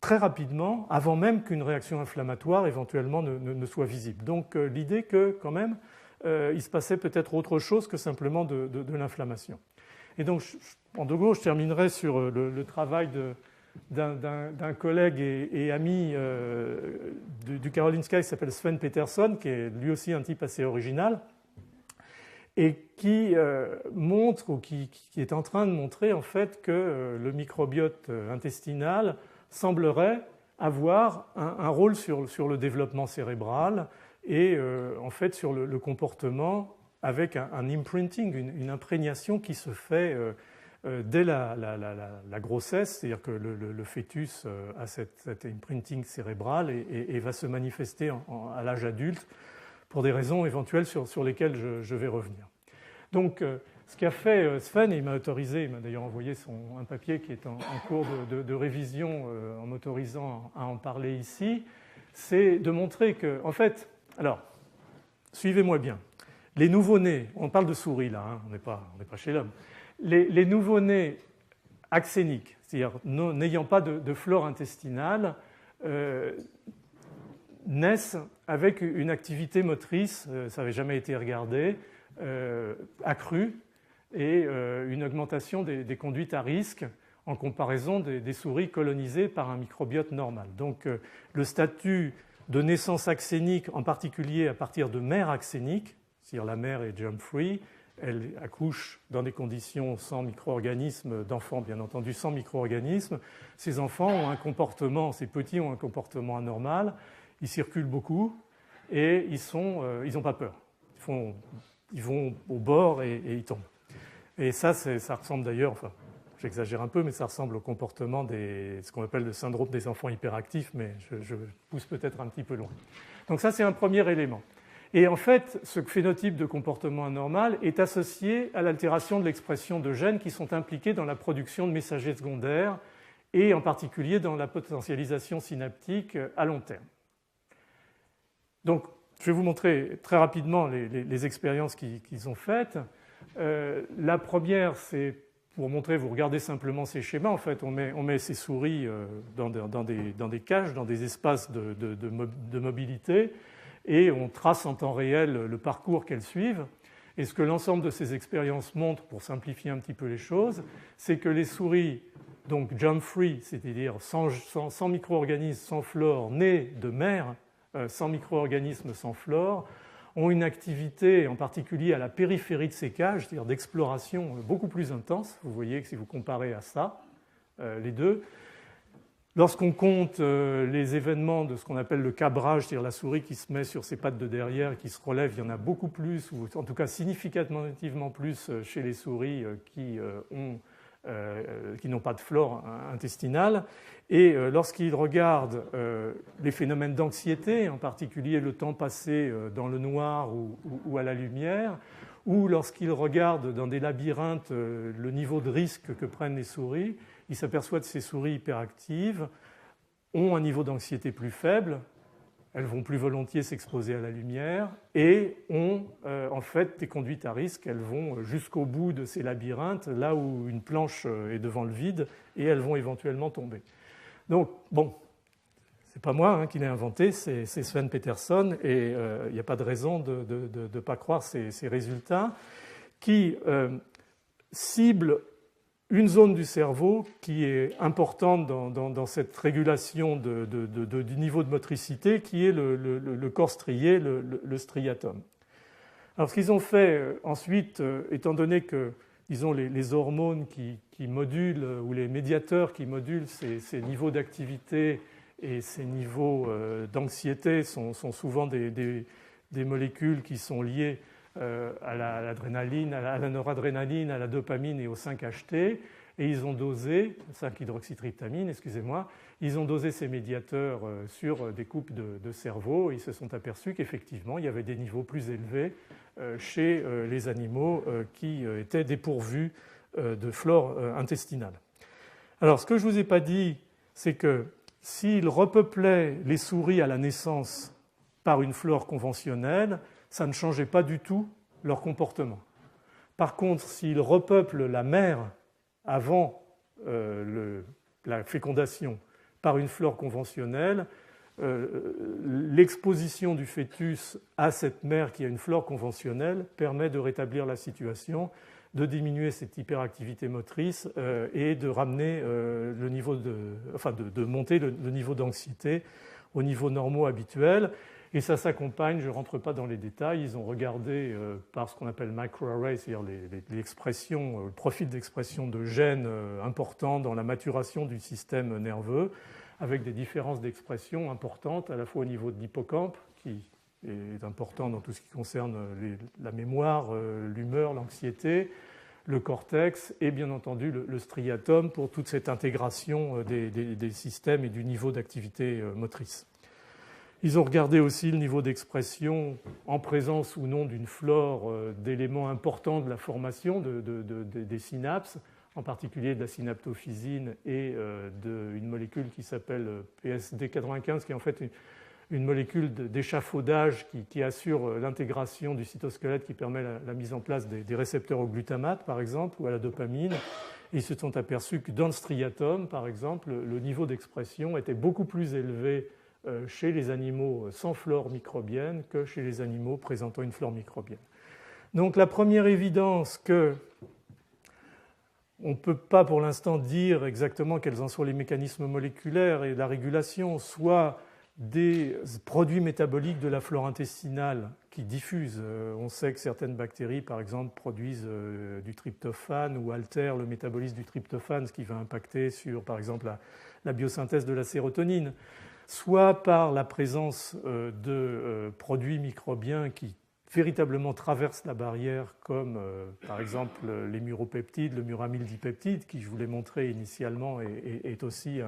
très rapidement, avant même qu'une réaction inflammatoire éventuellement ne soit visible. Donc l'idée que quand même, il se passait peut-être autre chose que simplement de l'inflammation. Et donc, en deux mots, je terminerai sur le travail d'un collègue et ami du Karolinska qui s'appelle Sven Peterson, qui est lui aussi un type assez original, et qui montre, ou qui est en train de montrer en fait que le microbiote intestinal semblerait avoir un rôle sur le développement cérébral et en fait sur le comportement avec un imprinting, une imprégnation qui se fait dès la grossesse, c'est-à-dire que le fœtus a cet imprinting cérébral et va se manifester à l'âge adulte pour des raisons éventuelles sur lesquelles je vais revenir. Donc, ce qu'a fait Sven, et il m'a autorisé, il m'a d'ailleurs envoyé un papier qui est en cours de révision en m'autorisant à en parler ici, c'est de montrer que, en fait, alors, suivez-moi bien, les nouveau-nés, on parle de souris là, hein, on n'est pas chez l'homme, les nouveau-nés axéniques, c'est-à-dire n'ayant pas de flore intestinale, naissent avec une activité motrice, ça n'avait jamais été regardé, accrue et une augmentation des conduites à risque en comparaison des souris colonisées par un microbiote normal. Donc le statut de naissance axénique, en particulier à partir de mères axéniques, c'est-à-dire la mère est germ-free, elle accouche dans des conditions sans micro-organismes, d'enfants bien entendu sans micro-organismes, ces enfants ont un comportement, ces petits ont un comportement anormal, ils circulent beaucoup et ils n'ont pas peur. Ils vont au bord et ils tombent. Et ça ressemble d'ailleurs, enfin, j'exagère un peu, mais ça ressemble au comportement ce qu'on appelle le syndrome des enfants hyperactifs, mais je pousse peut-être un petit peu loin. Donc ça, c'est un premier élément. Et en fait, ce phénotype de comportement anormal est associé à l'altération de l'expression de gènes qui sont impliqués dans la production de messagers secondaires et en particulier dans la potentialisation synaptique à long terme. Donc, je vais vous montrer très rapidement les expériences qu'ils ont faites. La première, c'est pour montrer, vous regardez simplement ces schémas, en fait, on met ces souris dans des cages, dans des espaces de mobilité, et on trace en temps réel le parcours qu'elles suivent. Et ce que l'ensemble de ces expériences montre, pour simplifier un petit peu les choses, c'est que les souris, donc germ-free, c'est-à-dire sans micro-organismes, sans flore, nées de mères, sans micro-organismes, sans flore, ont une activité, en particulier à la périphérie de ces cages, c'est-à-dire d'exploration beaucoup plus intense. Vous voyez que si vous comparez à ça, les deux, lorsqu'on compte les événements de ce qu'on appelle le cabrage, c'est-à-dire la souris qui se met sur ses pattes de derrière et qui se relève, il y en a beaucoup plus, ou en tout cas significativement plus chez les souris qui n'ont pas de flore intestinale. Et lorsqu'ils regardent les phénomènes d'anxiété, en particulier le temps passé dans le noir ou à la lumière, ou lorsqu'ils regardent dans des labyrinthes le niveau de risque que prennent les souris, ils s'aperçoivent que ces souris hyperactives ont un niveau d'anxiété plus faible, elles vont plus volontiers s'exposer à la lumière et ont en fait des conduites à risque. Elles vont jusqu'au bout de ces labyrinthes, là où une planche est devant le vide, et elles vont éventuellement tomber. Donc, bon, c'est pas moi qui l'ai inventé, c'est Sven Peterson, et il n'y a pas de raison de ne pas croire ces résultats qui ciblent une zone du cerveau qui est importante dans cette régulation du niveau de motricité, qui est le corps strié, le striatum. Alors, ce qu'ils ont fait ensuite, étant donné que, disons, les hormones qui modulent, ou les médiateurs qui modulent ces niveaux d'activité et ces niveaux d'anxiété sont souvent des molécules qui sont liées à l'adrénaline, à la noradrénaline, à la dopamine et au 5-HT, et ils ont dosé, 5-hydroxytryptamine, excusez-moi, ils ont dosé ces médiateurs sur des coupes de cerveau, et ils se sont aperçus qu'effectivement, il y avait des niveaux plus élevés chez les animaux qui étaient dépourvus de flore intestinale. Alors, ce que je ne vous ai pas dit, c'est que s'il repeuplait les souris à la naissance par une flore conventionnelle, ça ne changeait pas du tout leur comportement. Par contre, s'il repeuple la mère avant la fécondation par une flore conventionnelle, l'exposition du fœtus à cette mère qui a une flore conventionnelle permet de rétablir la situation, de diminuer cette hyperactivité motrice et de ramener de monter le niveau d'anxiété au niveau normaux habituel. Et ça s'accompagne, je ne rentre pas dans les détails, ils ont regardé par ce qu'on appelle microarray, c'est-à-dire l'expression, le profil d'expression de gènes importants dans la maturation du système nerveux, avec des différences d'expression importantes, à la fois au niveau de l'hippocampe, qui est important dans tout ce qui concerne la mémoire, l'humeur, l'anxiété, le cortex et bien entendu le striatum pour toute cette intégration des systèmes et du niveau d'activité motrice. Ils ont regardé aussi le niveau d'expression en présence ou non d'une flore d'éléments importants de la formation des synapses, en particulier de la synaptophysine et d'une molécule qui s'appelle PSD95, qui est en fait une molécule d'échafaudage qui assure l'intégration du cytosquelette, qui permet la mise en place des récepteurs au glutamate, par exemple, ou à la dopamine. Et ils se sont aperçus que dans le striatum, par exemple, le niveau d'expression était beaucoup plus élevé chez les animaux sans flore microbienne que chez les animaux présentant une flore microbienne. Donc la première évidence que on ne peut pas pour l'instant dire exactement quels en sont les mécanismes moléculaires et la régulation, soit des produits métaboliques de la flore intestinale qui diffusent. On sait que certaines bactéries, par exemple, produisent du tryptophane ou altèrent le métabolisme du tryptophane, ce qui va impacter sur, par exemple, la biosynthèse de la sérotonine, soit par la présence de produits microbiens qui véritablement traversent la barrière, comme par exemple les muropeptides, le muramyldipeptide, qui, je vous l'ai montré initialement, est aussi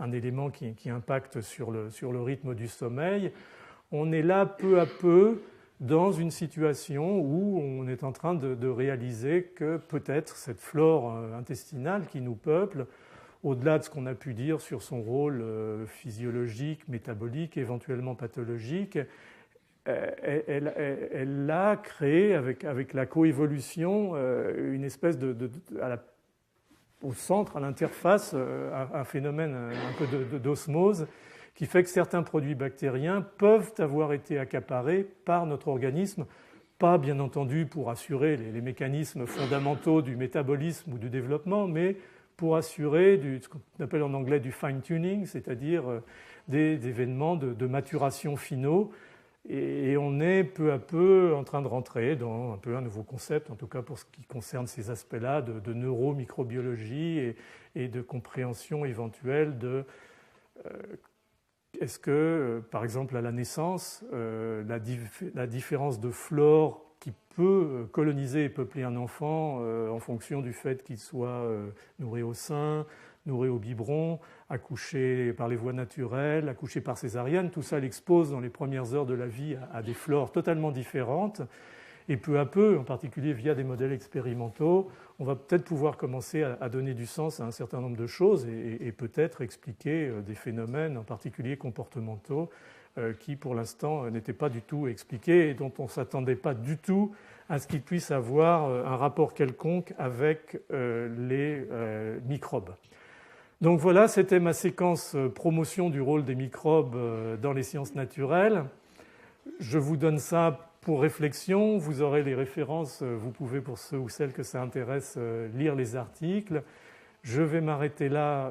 un élément qui impacte sur le rythme du sommeil. On est là peu à peu dans une situation où on est en train de réaliser que peut-être cette flore intestinale qui nous peuple, au-delà de ce qu'on a pu dire sur son rôle physiologique, métabolique, éventuellement pathologique, elle a créé avec la coévolution une espèce au centre, à l'interface, un phénomène un peu d'osmose qui fait que certains produits bactériens peuvent avoir été accaparés par notre organisme, pas bien entendu pour assurer les mécanismes fondamentaux du métabolisme ou du développement, mais pour assurer ce qu'on appelle en anglais du fine-tuning, c'est-à-dire des événements de maturation finaux. Et on est peu à peu en train de rentrer dans un peu un nouveau concept, en tout cas pour ce qui concerne ces aspects-là de neuromicrobiologie et de compréhension éventuelle de est-ce que, par exemple, à la naissance, la différence de flore qui peut coloniser et peupler un enfant en fonction du fait qu'il soit nourri au sein, nourri au biberon, accouché par les voies naturelles, accouché par césarienne, tout ça l'expose dans les premières heures de la vie à des flores totalement différentes. Et peu à peu, en particulier via des modèles expérimentaux, on va peut-être pouvoir commencer à donner du sens à un certain nombre de choses et peut-être expliquer des phénomènes, en particulier comportementaux, qui pour l'instant n'étaient pas du tout expliqués et dont on ne s'attendait pas du tout à ce qu'ils puissent avoir un rapport quelconque avec les microbes. Donc voilà, c'était ma séquence promotion du rôle des microbes dans les sciences naturelles. Je vous donne ça pour réflexion. Vous aurez les références. Vous pouvez, pour ceux ou celles que ça intéresse, lire les articles. Je vais m'arrêter là.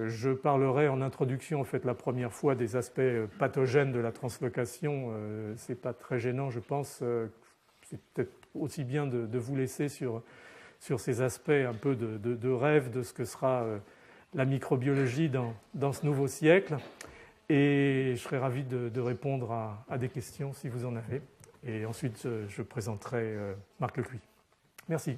Je parlerai en introduction, en fait, la première fois des aspects pathogènes de la translocation. Ce n'est pas très gênant, je pense. C'est peut-être aussi bien de vous laisser sur ces aspects un peu de rêve de ce que sera la microbiologie dans ce nouveau siècle. Et je serai ravi de répondre à des questions si vous en avez. Et ensuite, je présenterai Marc Lecuy. Merci.